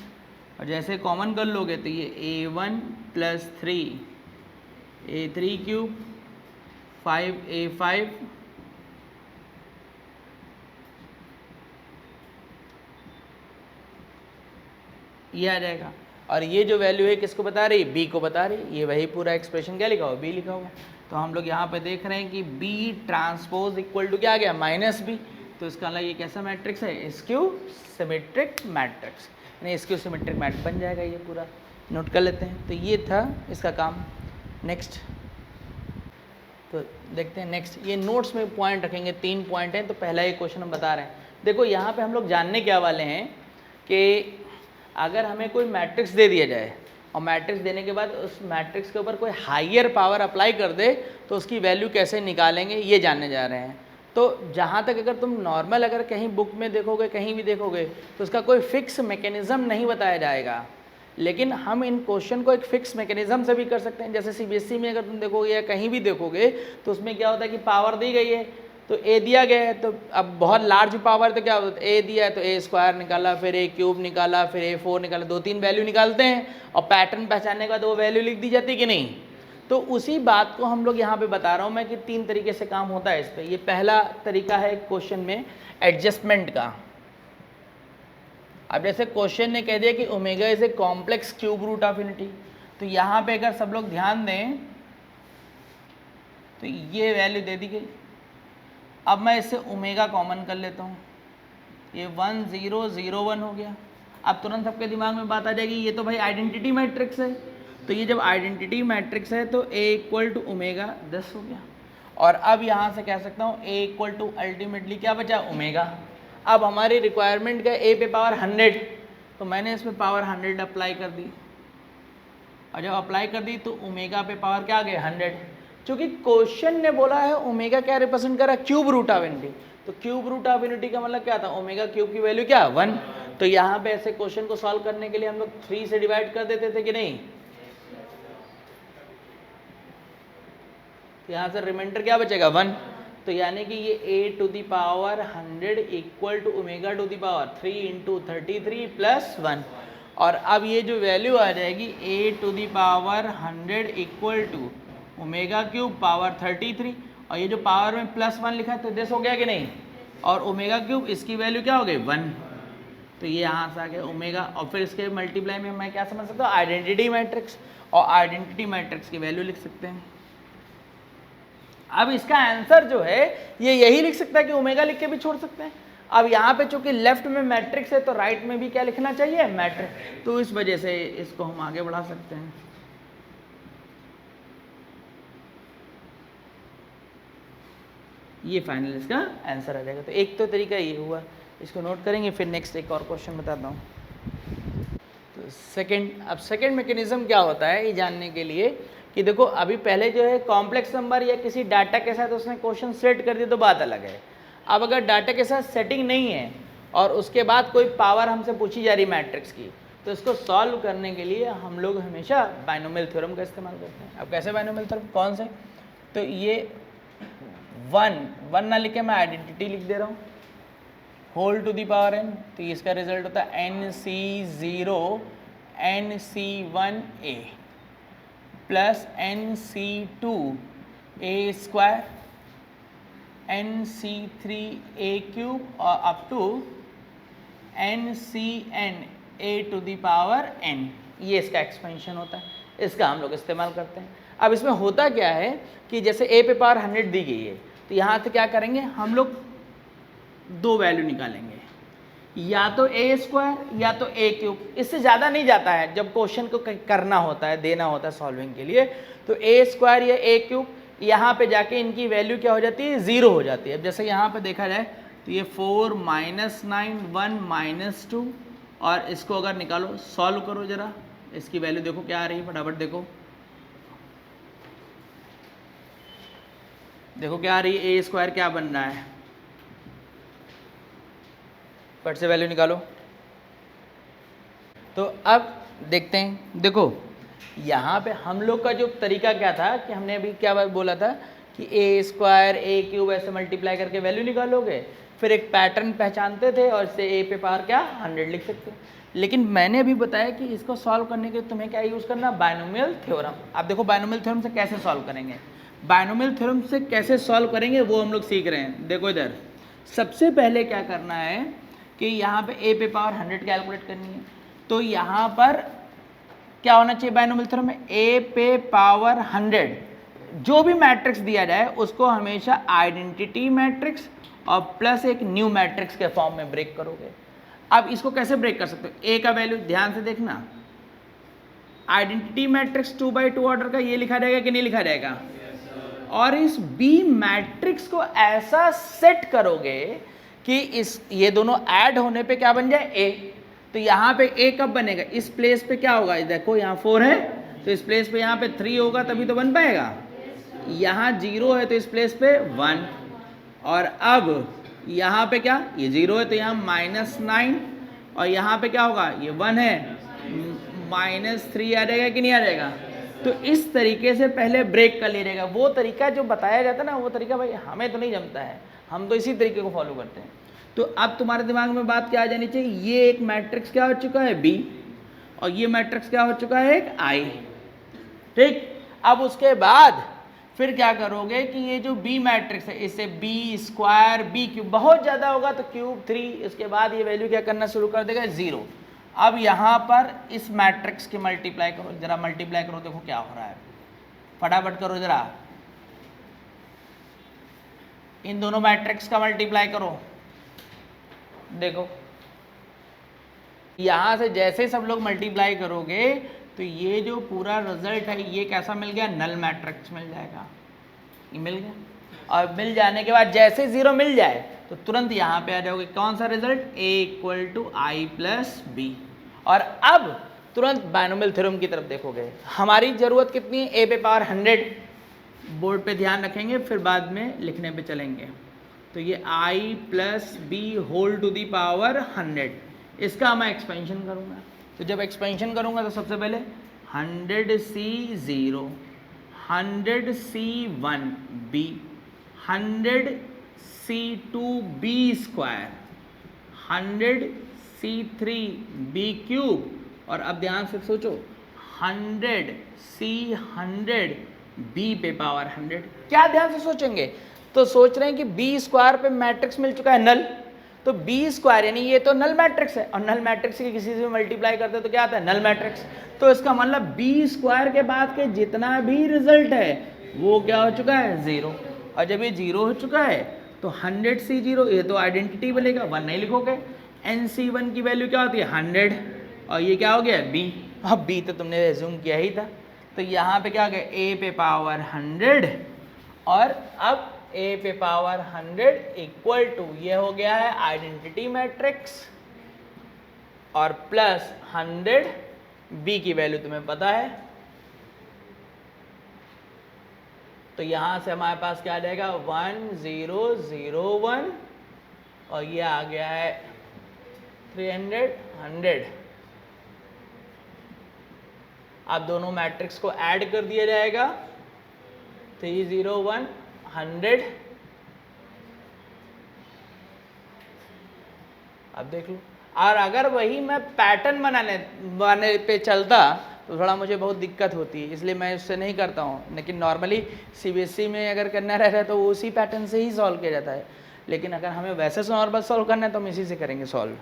और जैसे कॉमन कर लोगे तो ये a1 + 3 a3 क्यूब 5a5 ये आ जाएगा। और ये जो वैल्यू है किसको बता रही है, बी को बता रही है। ये वही पूरा एक्सप्रेशन क्या लिखा हुआ, बी लिखा हुआ। तो हम लोग यहाँ पे देख रहे हैं कि बी ट्रांसपोज इक्वल टू क्या आ गया, -b। तो इसका मतलब ये कैसा मैट्रिक्स है, स्क्यू सिमेट्रिक मैट्रिक्स, यानी स्क्यू सिमेट्रिक मैट्रिक्स बन जाएगा। ये पूरा नोट कर लेते हैं। तो ये था इसका काम। नेक्स्ट तो देखते हैं नेक्स्ट, ये नोट्स में पॉइंट रखेंगे, 3 पॉइंट हैं। तो पहला ये क्वेश्चन हम बता रहे हैं। देखो यहाँ पे हम लोग जानने क्या वाले हैं कि अगर हमें कोई मैट्रिक्स दे दिया जाए और मैट्रिक्स देने के बाद उस मैट्रिक्स के ऊपर कोई हायर पावर अप्लाई कर दे तो उसकी वैल्यू कैसे निकालेंगे, ये जानने जा रहे हैं। तो जहाँ तक अगर तुम नॉर्मल अगर कहीं बुक में देखोगे, कहीं भी देखोगे, तो उसका कोई फिक्स मैकेनिज्म नहीं बताया जाएगा, लेकिन हम इन क्वेश्चन को एक फिक्स मैकेनिज्म से भी कर सकते हैं। जैसे सीबीएसई में अगर तुम देखोगे या कहीं भी देखोगे तो उसमें क्या होता है कि पावर दी गई है, तो ए दिया गया है, तो अब बहुत लार्ज पावर तो क्या होता है, ए दिया है तो ए स्क्वायर निकाला, फिर ए क्यूब निकाला, फिर ए 4 निकाला, 2-3 वैल्यू निकालते हैं और पैटर्न पहचानने के बाद वो वैल्यू लिख दी जाती है कि नहीं। तो उसी बात को हम लोग यहाँ पे बता रहा हूँ मैं कि 3 तरीके से काम होता है इस पर। ये पहला तरीका है क्वेश्चन में एडजस्टमेंट का। अब जैसे क्वेश्चन ने कह दिया कि omega is a complex cube root of unity, तो यहाँ पे अगर सब लोग ध्यान दें तो ये वैल्यू दे दी गई। अब मैं इससे ओमेगा कॉमन कर लेता हूँ, ये 1 0 0 1 हो गया। अब तुरंत सबके दिमाग में बात आ जाएगी, ये तो भाई आइडेंटिटी मैट्रिक्स है, तो ये जब आइडेंटिटी मैट्रिक्स है तो a इक्वल टू ओमेगा 10 हो गया। और अब यहाँ से कह सकता हूँ a इक्वल टू अल्टीमेटली क्या बचा, ओमेगा। अब हमारी रिक्वायरमेंट का a पे पावर 100, तो मैंने इस पे पावर 100 अप्लाई कर दी, और जब अप्लाई कर दी तो ओमेगा पे पावर क्या आ गया, 100। क्योंकि क्वेश्चन ने बोला है ओमेगा क्या रिप्रेजेंट कर रहा है, क्यूब रूट ऑफ यूनिटी, तो क्यूब रूट ऑफ यूनिटी का मतलब क्या था, ओमेगा क्यूब की वैल्यू क्या, 1। तो यहाँ पे ऐसे क्वेश्चन को सॉल्व करने के लिए हम लोग 3 से डिवाइड कर देते थे कि नहीं, तो यहाँ से रिमाइंडर क्या बचेगा, 1। तो यानी कि ये a to the power 100 equal to omega to the power 3 into 33 plus 1। और अब ये जो वैल्यू आ जाएगी a to the power 100 equal to omega cube power 33, और ये जो पावर में प्लस 1 लिखा है तो दिस हो गया कि नहीं, और ओमेगा क्यूब इसकी वैल्यू क्या हो गई, 1। तो ये यहाँ से आ गया ओमेगा, और फिर इसके मल्टीप्लाई में मैं क्या समझ सकता हूँ, आइडेंटिटी मैट्रिक्स, और आइडेंटिटी मैट्रिक्स की वैल्यू लिख सकते हैं। अब इसका आंसर जो है ये यही लिख सकता है कि ओमेगा लिख के भी छोड़ सकते हैं। अब यहाँ पे चूंकि लेफ्ट में मैट्रिक्स है तो राइट में भी क्या लिखना चाहिए, मैट्रिक्स, तो इस वजह से इसको हम आगे बढ़ा सकते हैं। ये फाइनल इसका आंसर आ जाएगा। तो एक तो तरीका ये हुआ, इसको नोट करेंगे, फिर नेक्स्ट एक और क्वेश्चन बताता हूँ। तो सेकेंड मैकेनिज्म क्या होता है ये जानने के लिए कि देखो अभी पहले जो है कॉम्प्लेक्स नंबर या किसी डाटा के साथ उसने क्वेश्चन सेट कर दिया तो बात अलग है। अब अगर डाटा के साथ सेटिंग नहीं है और उसके बाद कोई पावर हमसे पूछी जा रही मैट्रिक्स की, तो इसको सॉल्व करने के लिए हम लोग हमेशा बाइनोमियल थ्योरम का इस्तेमाल करते हैं। अब कैसे बाइनोमियल थ्योरम, कौन से, तो ये 1 ना लिखे मैं आइडेंटिटी लिख दे रहा हूँ, whole to the power n, तो इसका रिजल्ट होता है NC0 NC1a plus NC2 a square NC3 a cube और up to NCn a to the power n, ये इसका एक्सपेंशन होता है, इसका हम लोग इस्तेमाल करते हैं। अब इसमें होता क्या है कि जैसे a पे पावर 100 दी गई है, तो यहाँ से क्या करेंगे हम लोग 2 वैल्यू निकालेंगे, या तो a स्क्वायर या तो a क्यूब, इससे ज़्यादा नहीं जाता है जब क्वेश्चन को करना होता है, देना होता है सॉल्विंग के लिए, तो a स्क्वायर या a क्यूब, यहाँ पे जाके इनकी वैल्यू क्या हो जाती है, 0 हो जाती है। अब जैसे यहाँ पे देखा जाए तो ये 4 -9 1 -2, और इसको अगर निकालो सॉल्व करो जरा, इसकी वैल्यू देखो क्या आ रही है, फटाफट देखो, देखो क्या आ रही है, a स्क्वायर क्या बन रहा है, फट से वैल्यू निकालो। तो अब देखते हैं, देखो यहाँ पे हम लोग का जो तरीका क्या था कि हमने अभी क्या बोला था कि a स्क्वायर a क्यूब ऐसे मल्टीप्लाई करके वैल्यू निकालोगे, फिर एक पैटर्न पहचानते थे और इससे a पे पावर क्या 100 लिख सकते। लेकिन मैंने अभी बताया कि इसको सॉल्व करने के लिए तुम्हें क्या यूज़ करना, बाइनोमियल थ्योरम। अब देखो बाइनोमियल थ्योरम से कैसे सॉल्व करेंगे, बाइनोमियल थ्योरम से कैसे सॉल्व करेंगे वो हम लोग सीख रहे हैं। देखो इधर सबसे पहले क्या करना है कि यहाँ पे a पे पावर 100 कैलकुलेट करनी है, तो यहाँ पर क्या होना चाहिए बाइनोमियल थ्योरम में, a पे पावर 100 जो भी मैट्रिक्स दिया जाए उसको हमेशा आइडेंटिटी मैट्रिक्स और प्लस एक न्यू मैट्रिक्स के फॉर्म में ब्रेक करोगे। अब इसको कैसे ब्रेक कर सकते हो, a का वैल्यू ध्यान से देखना, आइडेंटिटी मैट्रिक्स 2x2 ऑर्डर का ये लिखा जाएगा कि नहीं लिखा जाएगा, और इस b मैट्रिक्स को ऐसा सेट करोगे कि इस ये दोनों ऐड होने पे क्या बन जाए, a। तो यहाँ पे a कब बनेगा, इस प्लेस पे क्या होगा, देखो यहाँ 4 है तो इस प्लेस पे यहाँ पे 3 होगा तभी तो बन पाएगा, यहाँ 0 है तो इस प्लेस पे 1, और अब यहाँ पे क्या, ये 0 है तो यहाँ -9, और यहाँ पे क्या होगा, ये 1 है, -3 आ जाएगा कि नहीं आ जाएगा। तो इस तरीके से पहले ब्रेक कर लीजिएगा। वो तरीका जो बताया जाता है ना, वो तरीका भाई हमें तो नहीं जमता है, हम तो इसी तरीके को फॉलो करते हैं। तो अब तुम्हारे दिमाग में बात क्या आ जानी चाहिए, ये एक मैट्रिक्स क्या हो चुका है B, और ये मैट्रिक्स क्या हो चुका है, एक I, ठीक। अब उसके बाद फिर क्या करोगे कि ये जो B मैट्रिक्स है इसे B² B³ बहुत ज़्यादा होगा तो क्यूब 3, इसके बाद ये वैल्यू क्या करना शुरू कर देगा, 0। अब यहाँ पर इस मैट्रिक्स के मल्टीप्लाई करो, जरा मल्टीप्लाई करो, देखो क्या हो रहा है, फटाफट करो जरा, इन दोनों मैट्रिक्स का मल्टीप्लाई करो। देखो यहाँ से जैसे सब लोग मल्टीप्लाई करोगे तो ये जो पूरा रिजल्ट है ये कैसा मिल गया, नल मैट्रिक्स मिल जाएगा, ये मिल गया। और मिल जाने के बाद जैसे 0 मिल जाए तो तुरंत यहाँ पे आ जाओगे, कौन सा रिजल्ट, A = I + B। और अब तुरंत बायनोमियल थ्योरम की तरफ देखोगे। हमारी ज़रूरत कितनी है, A पे पावर 100, बोर्ड पे ध्यान रखेंगे, फिर बाद में लिखने पे चलेंगे। तो ये I + B ² 100, इसका मैं एक्सपेंशन करूँगा। तो जब एक्सपेंशन करूँगा तो सबसे पहले 100C0, 100C1B, 100C2B², 100C3B³ और अब ध्यान से सोचो 100C100B पे पावर 100। क्या ध्यान से सोचेंगे, तो सोच रहे हैं कि B² पे मैट्रिक्स मिल चुका है नल, तो B² यानी ये तो नल मैट्रिक्स है, और नल मैट्रिक्स की किसी से मल्टीप्लाई करते हैं तो क्या आता है, नल मैट्रिक्स। तो इसका मतलब B² के बाद के जितना भी रिजल्ट है वो क्या हो चुका है, 0। और जब ये 0 हो चुका है तो 100C0, ये तो आइडेंटिटी बनेगा, 1 नहीं लिखोगे। NC1 की वैल्यू क्या होती है, 100, और ये क्या हो गया, B। अब B तो तुमने एज्यूम किया ही था, तो यहाँ पे क्या हो गया, A पे पावर 100, और अब A पे पावर 100 = ये हो गया है आइडेंटिटी मैट्रिक्स, और प्लस 100 B की वैल्यू तुम्हें पता है, तो यहां से हमारे पास क्या आ जाएगा, 1001, और ये आ गया है 300 100। अब दोनों मैट्रिक्स को ऐड कर दिया जाएगा, 301 100। अब देख लो, और अगर वही मैं पैटर्न बनाने पे चलता तो थोड़ा मुझे बहुत दिक्कत होती है, इसलिए मैं उससे नहीं करता हूँ। लेकिन नॉर्मली CBSE में अगर करना रहता है तो वो उसी पैटर्न से ही सॉल्व किया जाता है, लेकिन अगर हमें वैसे से नॉर्मल सॉल्व करना है तो हम इसी से करेंगे सॉल्व।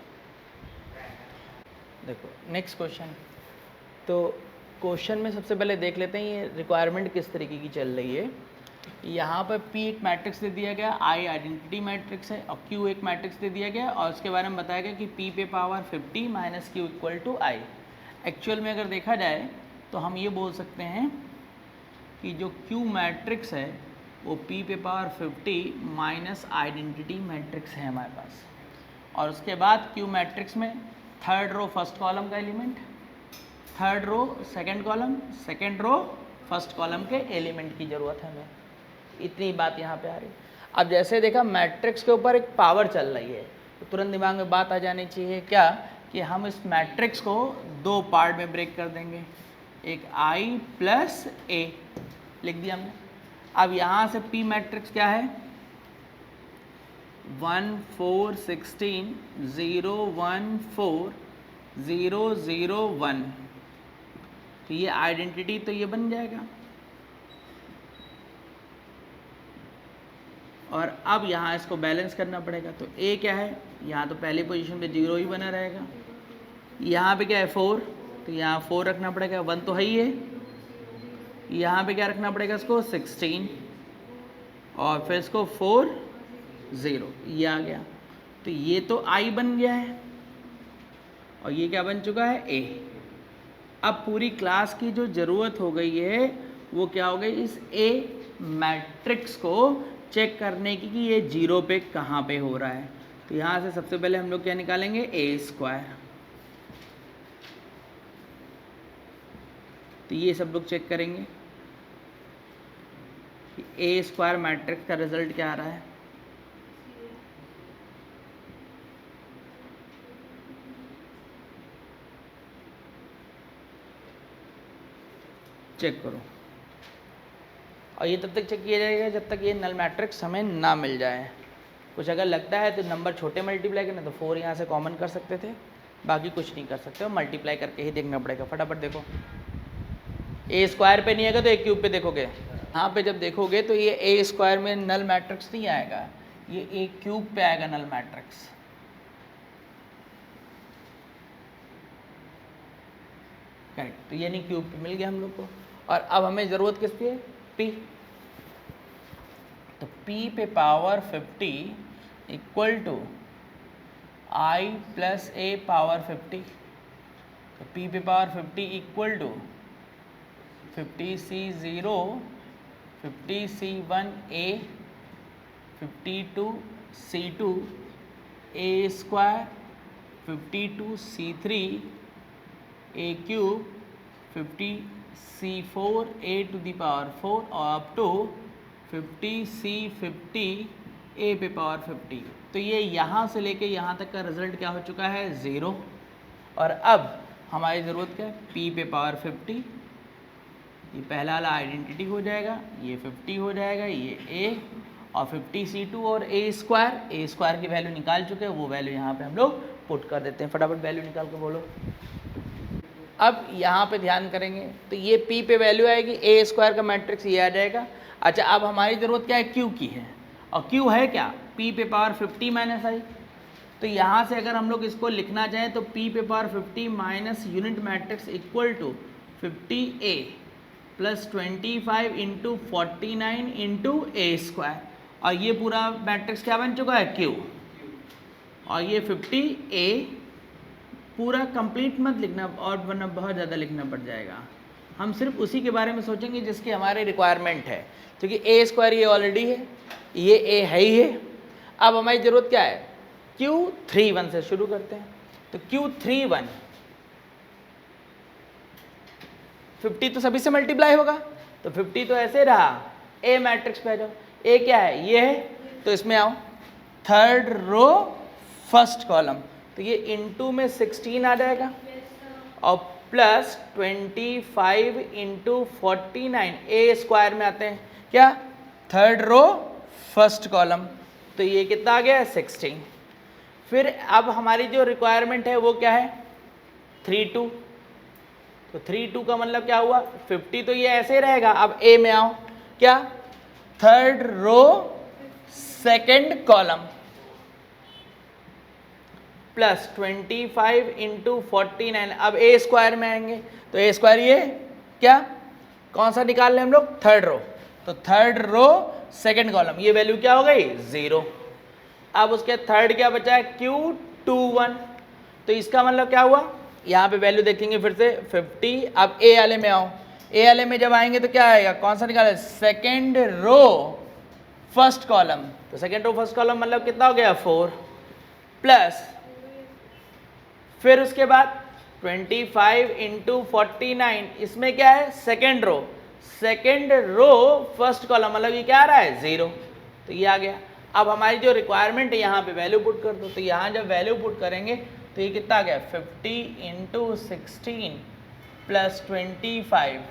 देखो नेक्स्ट क्वेश्चन, तो क्वेश्चन में सबसे पहले देख लेते हैं ये रिक्वायरमेंट किस तरीके की चल रही है। यहाँ पर P एक मैट्रिक्स दे दिया गया, I आइडेंटिटी मैट्रिक्स है, और Q एक मैट्रिक्स दे दिया गया, और उसके बारे में बताया गया कि P पे पावर 50 - Q = I। एक्चुअल में अगर देखा जाए तो हम ये बोल सकते हैं कि जो Q मैट्रिक्स है वो P पे पावर 50 माइनस आइडेंटिटी मैट्रिक्स है हमारे पास, और उसके बाद Q मैट्रिक्स में 3rd रो 1st कॉलम का एलिमेंट, 3rd रो 2nd कॉलम, 2nd रो 1st कॉलम के एलिमेंट की ज़रूरत है हमें। इतनी बात यहाँ पे आ रही। अब जैसे देखा मैट्रिक्स के ऊपर एक पावर चल रही है, तो तुरंत दिमाग में बात आ जानी चाहिए क्या, कि हम इस मैट्रिक्स को 2 पार्ट में ब्रेक कर देंगे, एक I + A लिख दिया हमने। अब यहाँ से P मैट्रिक्स क्या है, 1 4 16 0 1 4 0 0 1, तो ये आइडेंटिटी तो ये बन जाएगा। और अब यहाँ इसको बैलेंस करना पड़ेगा, तो A क्या है, यहाँ तो पहली पोजीशन पे 0 ही बना रहेगा, यहाँ पे क्या है 4, तो यहाँ 4 रखना पड़ेगा, 1 तो है ही है। यहाँ पे क्या रखना पड़ेगा इसको, 16, और फिर इसको 4 0, ये आ गया। तो ये तो I बन गया है, और ये क्या बन चुका है, A। अब पूरी क्लास की जो ज़रूरत हो गई है वो क्या हो गई, इस A मैट्रिक्स को चेक करने की कि ये 0 पे कहाँ पे हो रहा है। तो यहाँ से सबसे पहले हम लोग क्या निकालेंगे, A²। तो ये सब लोग चेक करेंगे कि A² मैट्रिक्स का रिजल्ट क्या आ रहा है। चेक करो, और ये तब तक चेक किया जाएगा जब तक ये नल मैट्रिक्स हमें ना मिल जाए। कुछ अगर लगता है तो नंबर छोटे मल्टीप्लाई करना, तो 4 यहाँ से कॉमन कर सकते थे, बाकी कुछ नहीं कर सकते हो, मल्टीप्लाई करके ही देखना पड़ेगा। फटाफट देखो, ए स्क्वायर पे नहीं आएगा तो ए क्यूब पे देखोगे, यहाँ पे जब देखोगे तो ये ए स्क्वायर में नल मैट्रिक्स नहीं आएगा, ये ए क्यूब पे आएगा नल मैट्रिक्स। करेक्ट, तो ये नहीं क्यूब पे मिल गया हम लोग को। और अब हमें ज़रूरत किसकी है, पी, तो पी पे power 50 equal to I plus a power 50, तो पी पे power 50 equal to 50C0 50C1 a 52C2 a square 52C3 a cube 50C4 a to the power 4 और अप टू 50C50 ए पे पावर 50। तो ये यहाँ से लेके यहाँ तक का रिजल्ट क्या हो चुका है, 0। और अब हमारी ज़रूरत क्या है, p पे पावर 50, ये पहला वाला आइडेंटिटी हो जाएगा, ये 50 हो जाएगा, ये a और 50C2 और a स्क्वायर की वैल्यू निकाल चुके हैं, वो वैल्यू यहाँ पे हम लोग पुट कर देते हैं। फटाफट वैल्यू निकाल के बोलो। अब यहाँ पे ध्यान करेंगे तो ये p पे वैल्यू आएगी, a स्क्वायर का मैट्रिक्स ये आ जाएगा। अच्छा, अब हमारी ज़रूरत क्या है, q की है, और q है क्या, p पे पावर 50 माइनस आई। तो यहाँ से अगर हम लोग इसको लिखना चाहें तो p पे power 50 minus unit matrix equal to 50a plus 25 into 49 into a square, और ये पूरा मैट्रिक्स क्या बन चुका है, q, और ये 50a पूरा कंप्लीट मत लिखना, और वरना बहुत ज़्यादा लिखना पड़ जाएगा। हम सिर्फ उसी के बारे में सोचेंगे जिसकी हमारे रिक्वायरमेंट है, क्योंकि ए स्क्वायर ये ऑलरेडी है, ये a है ही है। अब हमारी ज़रूरत क्या है, Q31 से शुरू करते हैं। तो Q31 50 तो सभी से मल्टीप्लाई होगा, तो 50 तो ऐसे रहा, ए मैट्रिक्स पे आ जाओ, ए क्या है, ये है, तो इसमें आओ, थर्ड रो फर्स्ट कॉलम, तो ये इनटू में 16 आ जाएगा, और प्लस 25 इंटू 49 ए स्क्वायर में आते हैं क्या, थर्ड रो फर्स्ट कॉलम, तो ये कितना आ गया, 16। फिर अब हमारी जो रिक्वायरमेंट है वो क्या है, 32, तो 32 का मतलब क्या हुआ, 50 तो ये ऐसे रहेगा। अब ए में आओ, क्या, third row second column plus 25 into 49, अब ए स्क्वायर में आएंगे, तो ए स्क्वायर ये क्या, कौन सा निकाल लें हम लोग, थर्ड रो, तो थर्ड रो सेकेंड कॉलम, ये वैल्यू क्या हो गई, 0। अब उसके थर्ड क्या बचा है, Q21, तो इसका मतलब क्या हुआ, यहाँ पे वैल्यू देखेंगे फिर से 50। अब ए वाले में आओ, ए वाले में जब आएंगे तो क्या आएगा, कौन सा निकाले, सेकेंड रो फर्स्ट कॉलम, तो सेकेंड रो फर्स्ट कॉलम मतलब कितना हो गया, 4, प्लस फिर उसके बाद 25 इंटू 49, इसमें क्या है, सेकेंड रो फर्स्ट कॉलम, मतलब ये क्या आ रहा है, 0, तो ये आ गया। अब हमारी जो रिक्वायरमेंट है यहाँ पे वैल्यू पुट कर दो, तो यहाँ जब वैल्यू पुट करेंगे तो ये कितना आ गया, 50 इंटू 16 प्लस 25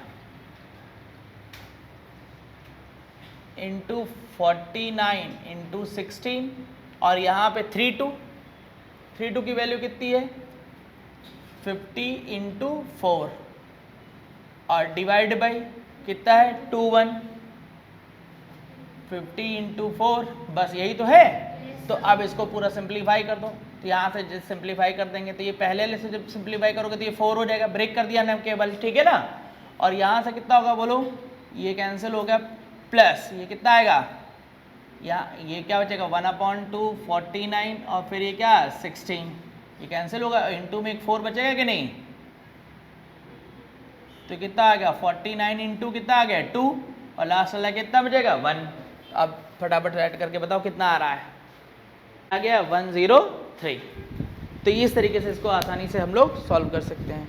इंटू 49 इंटू 16, और यहाँ पे 32 की वैल्यू कितनी है, 50 इंटू 4, और डिवाइड बाई कितना है, 21, 50 इंटू 4, बस यही तो है। तो अब इसको पूरा सिंप्लीफाई कर दो, तो यहाँ से जब सिंप्लीफाई कर देंगे तो ये पहले से जब सिंप्लीफाई करोगे तो ये 4 हो जाएगा, ब्रेक कर दिया ना केवल, ठीक है ना। और यहाँ से कितना होगा बोलो, ये कैंसिल हो गया, प्लस ये कितना आएगा, ये क्या बचेगा, 1/2 49, और फिर ये क्या 16, ये कैंसिल होगा, इंटू में एक 4 बचेगा कि नहीं, तो कितना आ गया 49 इंटू कितना आ गया 2, और लास्ट वाला कितना बचेगा 1। अब फटाफट ऐड करके बताओ कितना आ रहा है, आ गया 103। तो इस तरीके से इसको आसानी से हम लोग सॉल्व कर सकते हैं,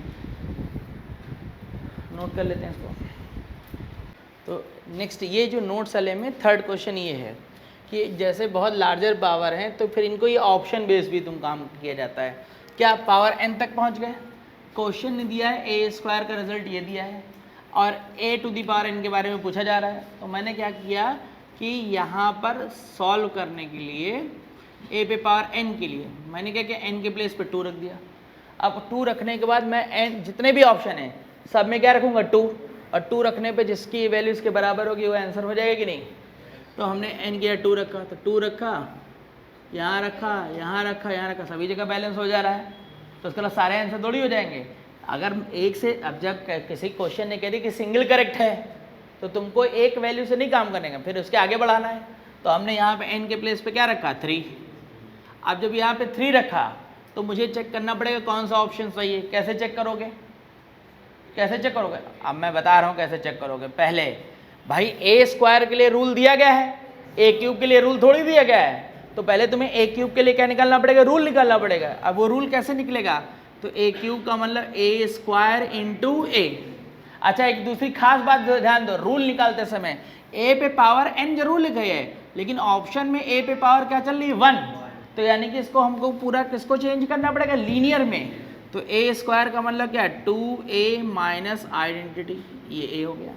नोट कर लेते हैं इसको। तो नेक्स्ट ये जो नोट्स वाले में थर्ड क्वेश्चन ये है कि जैसे बहुत लार्जर पावर है तो फिर इनको ये ऑप्शन बेस्ड भी तुम काम किया जाता है। क्या पावर n तक पहुंच गए, क्वेश्चन ने दिया है ए स्क्वायर का रिजल्ट ये दिया है, और a to the power n के बारे में पूछा जा रहा है। तो मैंने क्या किया कि यहाँ पर सॉल्व करने के लिए a पे पावर n के लिए मैंने क्या किया, n के प्लेस पे 2 रख दिया। अब 2 रखने के बाद मैं n जितने भी ऑप्शन हैं सब में क्या रखूँगा 2, और 2 रखने पे जिसकी वैल्यू इसके बराबर होगी वो आंसर हो जाएगा कि नहीं। तो हमने n के 2 रखा, तो 2 रखा, यहाँ रखा, यहाँ रखा, यहाँ रखा, सभी जगह बैलेंस हो जा रहा है। तो उसके बाद सारे आंसर थोड़ी हो जाएंगे। अगर एक से, अब जब किसी क्वेश्चन ने कह दी कि सिंगल करेक्ट है तो तुमको एक वैल्यू से नहीं काम करने का, फिर उसके आगे बढ़ाना है। तो हमने यहाँ पे n के प्लेस पे क्या रखा 3। अब जब यहाँ पे 3 रखा तो मुझे चेक करना पड़ेगा कौन सा ऑप्शन सही है। कैसे चेक करोगे, कैसे चेक करोगे, अब मैं बता रहा हूँ कैसे चेक करोगे। पहले भाई ए स्क्वायर के लिए रूल दिया गया है, ए क्यूब के लिए रूल थोड़ी दिया गया है। तो पहले तुम्हें ए क्यूब के लिए क्या निकालना पड़ेगा, रूल निकालना पड़ेगा। अब वो रूल कैसे निकलेगा, तो ए क्यूब का मतलब ए स्क्वायर इंटू ए। अच्छा, एक दूसरी खास बात ध्यान दो, रूल निकालते समय ए पे पावर n जरूर लिखी है, लेकिन ऑप्शन में ए पे पावर क्या चल रही है 1। तो यानी कि इसको हमको पूरा किसको चेंज करना पड़ेगा, लीनियर में। तो ए स्क्वायर का मतलब क्या है 2a माइनस आइडेंटिटी, ये a हो गया।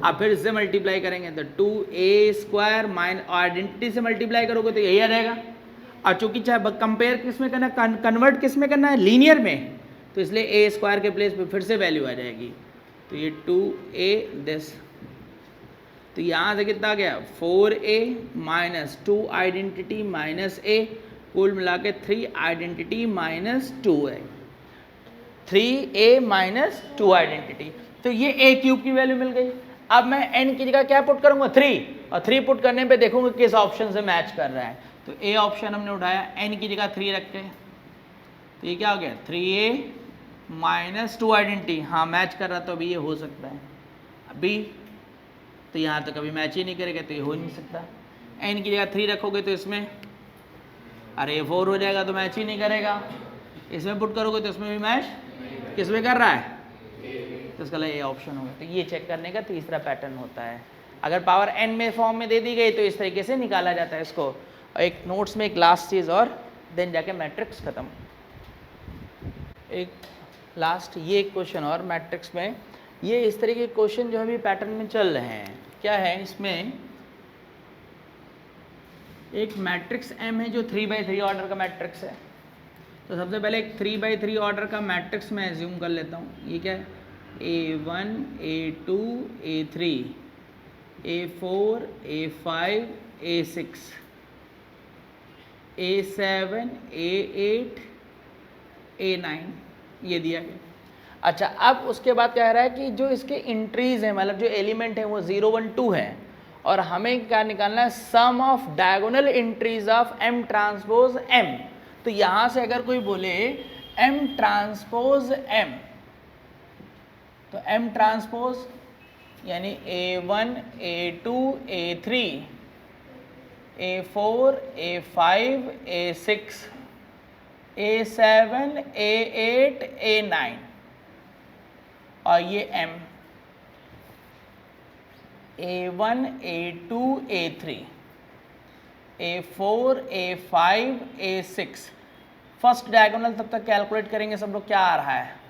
अब फिर इससे मल्टीप्लाई करेंगे तो 2a स्क्वायर माइनस आइडेंटिटी से मल्टीप्लाई करोगे तो यही आ जाएगा। और चूंकि चाहे कंपेयर किस में करना, कन्वर्ट किस में करना है, लीनियर में, तो इसलिए ए स्क्वायर के प्लेस पे फिर से वैल्यू आ जाएगी। तो ये 2a दिस, तो यहाँ से कितना आ गया 4a minus 2 identity minus a, कुल मिला के 3 आइडेंटिटी माइनस 2 है, 3a माइनस 2 आइडेंटिटी। तो ये a क्यूब की वैल्यू मिल गई। अब मैं n की जगह क्या पुट करूंगा 3, और 3 पुट करने पे देखूंगा किस ऑप्शन से मैच कर रहा है। तो a ऑप्शन हमने उठाया, n की जगह 3 रख के, तो ये क्या हो गया 3a माइनस 2 आइडेंटिटी, हाँ मैच कर रहा, तो अभी ये हो सकता है। अभी तो यहाँ तो कभी मैच ही नहीं करेगा, तो ये हो नहीं सकता। n की जगह 3 रखोगे तो इसमें अरे 4 हो जाएगा, तो मैच ही नहीं करेगा। इसमें पुट करोगे तो इसमें भी मैच किस में कर रहा है, तो इसका ये ऑप्शन होगा। तो ये चेक करने का तीसरा पैटर्न होता है। अगर पावर n में फॉर्म में दे दी गई तो इस तरीके से निकाला जाता है इसको। और एक नोट्स में एक लास्ट चीज़ और, देन जाके मैट्रिक्स ख़त्म। एक लास्ट ये एक क्वेश्चन और मैट्रिक्स में, ये इस तरीके के क्वेश्चन जो अभी पैटर्न में चल रहे हैं। क्या है इसमें, एक मैट्रिक्स M है जो 3×3 ऑर्डर का मैट्रिक्स है। तो सबसे पहले एक 3×3 ऑर्डर का मैट्रिक्स मैं एज्यूम कर लेता हूँ। ये क्या है, A1 A2 A3 A4 A5 A6 A7 A8 A9, ये दिया गया। अच्छा, अब उसके बाद क्या कह रहा है कि जो इसके इंट्रीज हैं, मतलब जो एलिमेंट है वो 0 1 2 है, और हमें क्या निकालना है, sum of diagonal entries of M transpose M। तो यहाँ से अगर कोई बोले M ट्रांसपोज M, तो M ट्रांसपोज यानी A1 A2 A3 A4 A5 A6 A7 A8 A9, और ये M A1 A2 A3 A4 A5 A6। First diagonal तब तक कैलकुलेट करेंगे सब लोग, क्या आ रहा है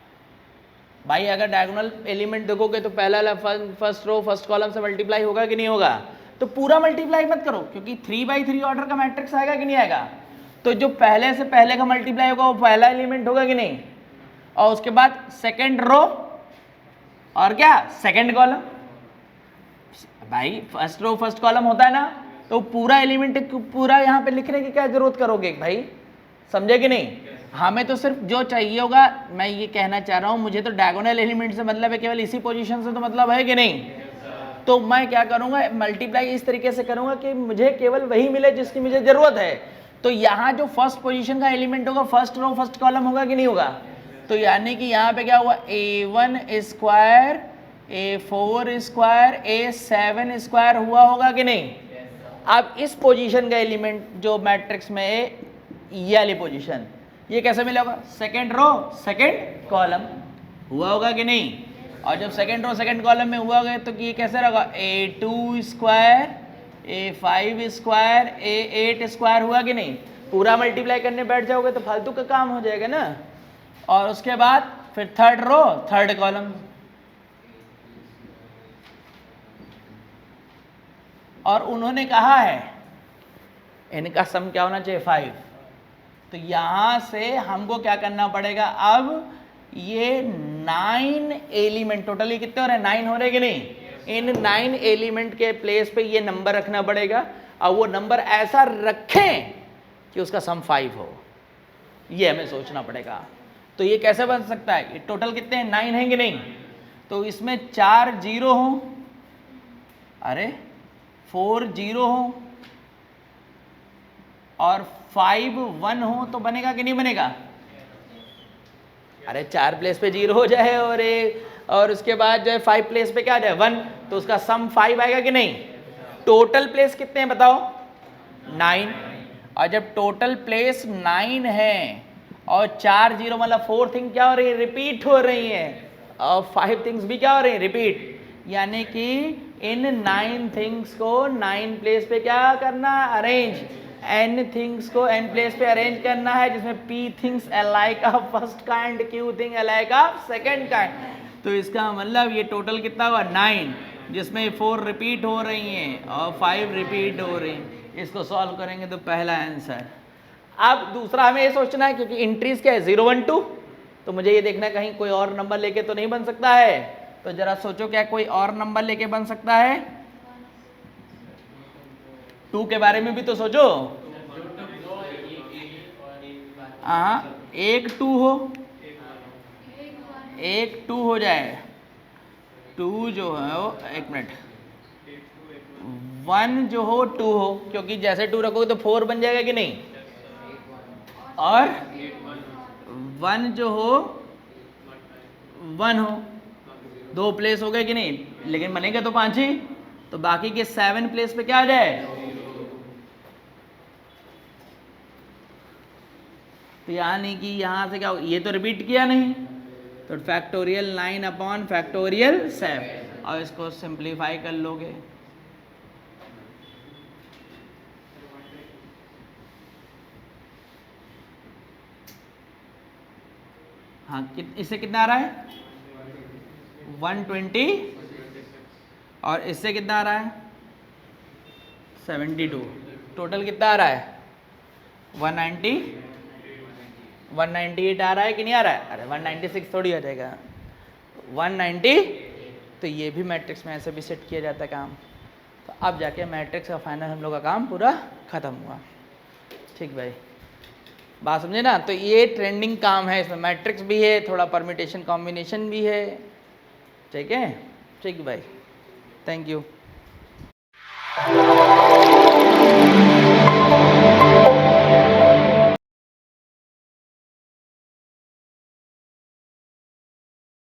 भाई। अगर डायगोनल एलिमेंट देखोगे तो पहला फर्स्ट रो फर्स्ट कॉलम से मल्टीप्लाई होगा कि नहीं होगा। तो पूरा मल्टीप्लाई मत करो, क्योंकि 3×3 ऑर्डर का मैट्रिक्स आएगा कि नहीं आएगा। तो जो पहले से पहले का मल्टीप्लाई होगा वो पहला एलिमेंट होगा कि नहीं, और उसके बाद सेकेंड रो और क्या सेकेंड कॉलम। भाई फर्स्ट रो फर्स्ट कॉलम होता है ना, तो पूरा एलिमेंट पूरा यहाँ पे लिखने की क्या जरूरत करोगे भाई, समझे कि नहीं। हमें तो सिर्फ जो चाहिए होगा, मैं ये कहना चाह रहा हूँ, मुझे तो डायगोनल एलिमेंट से मतलब है केवल इसी पोजीशन से तो मतलब है कि नहीं। तो मैं क्या करूँगा, मल्टीप्लाई इस तरीके से करूँगा कि मुझे केवल वही मिले जिसकी मुझे ज़रूरत है। तो यहाँ जो फर्स्ट पोजीशन का एलिमेंट होगा फर्स्ट रो फर्स्ट कॉलम होगा कि नहीं होगा। तो यानी कि यहाँ पे क्या हुआ, A1 square A4 square A7 square हुआ होगा कि नहीं। अब इस पोजीशन का एलिमेंट जो मैट्रिक्स में है, ये वाली पोजीशन, ये कैसे मिलेगा, सेकेंड रो सेकेंड कॉलम हुआ होगा कि नहीं। और जब सेकेंड रो सेकेंड कॉलम में हुआ होगा तो ये कैसे रहेगा, A2 square A5 square A8 square हुआ कि नहीं। पूरा मल्टीप्लाई करने बैठ जाओगे तो फालतू का काम हो जाएगा ना। और उसके बाद फिर थर्ड रो थर्ड कॉलम, और उन्होंने कहा है इनका सम क्या होना चाहिए 5। तो यहाँ से हमको क्या करना पड़ेगा, अब ये 9 एलिमेंट, टोटली कितने हो रहे हैं 9 हो रहे कि नहीं, इन 9 एलिमेंट के प्लेस पे ये नंबर रखना पड़ेगा और वो नंबर ऐसा रखें कि उसका सम 5 हो, ये हमें सोचना पड़ेगा। तो ये कैसे बन सकता है, ये टोटल कितने हैं 9 हैं कि नहीं, तो इसमें 4 0 हो, अरे 4 0 हो और 5 1 हो तो बनेगा कि नहीं बनेगा, अरे 4 प्लेस पे 0 हो जाए और उसके बाद जो है 5 प्लेस पे क्या आ जाए 1, तो उसका सम 5 आएगा कि नहीं। टोटल प्लेस कितने हैं बताओ 9, और जब टोटल प्लेस 9 है और 4 0 मतलब 4 थिंग क्या हो रही है, रिपीट हो रही है, और 5 थिंग्स भी क्या हो रही है, रिपीट, यानी कि इन 9 थिंग्स को 9 प्लेस पे क्या करना, अरेंज, n थिंग्स को n प्लेस पे अरेंज करना है, जिसमें p things alike of first kind, q thing alike of second kind. तो इसका मतलब ये टोटल कितना हुआ 9, जिसमें 4 रिपीट हो रही हैं और 5 रिपीट हो रही हैं। इसको सॉल्व करेंगे तो पहला आंसर। अब दूसरा हमें ये सोचना है, क्योंकि इंट्रीज क्या है 0 1 2, तो मुझे ये देखना है कहीं कोई और नंबर लेके तो नहीं बन सकता है। तो जरा सोचो क्या कोई और नंबर लेके बन सकता है, 2 के बारे में भी तो सोचो। हाँ, 1 2 हो, 1 2 हो जाए, 2 जो है वो 1 मिनट, 1 जो हो 2 हो, क्योंकि जैसे 2 रखोगे तो 4 बन जाएगा कि नहीं, और 1 जो हो 1 हो, 2 प्लेस हो गए कि नहीं, लेकिन बनेगा तो 5 ही, तो बाकी के 7 प्लेस पे क्या आ जाए, तो यानी कि यहाँ से क्या हो, ये तो रिपीट किया नहीं, तो फैक्टोरियल 9 अपॉन फैक्टोरियल 7, और इसको सिंप्लीफाई कर लोगे, हाँ इससे कितना आ रहा है 120, और इससे कितना आ रहा है 72, टोटल कितना आ रहा है 198 आ रहा है कि नहीं आ रहा है, अरे 196 थोड़ी आ जाएगा 190। तो ये भी मैट्रिक्स में ऐसे भी सेट किया जाता है काम। तो अब जाके मैट्रिक्स का फाइनल हम लोग का काम पूरा ख़त्म हुआ। ठीक भाई, बात समझे ना। तो ये ट्रेंडिंग काम है, इसमें मैट्रिक्स भी है, थोड़ा परमिटेशन कॉम्बिनेशन भी है। ठीक है, ठीक भाई, थैंक यू।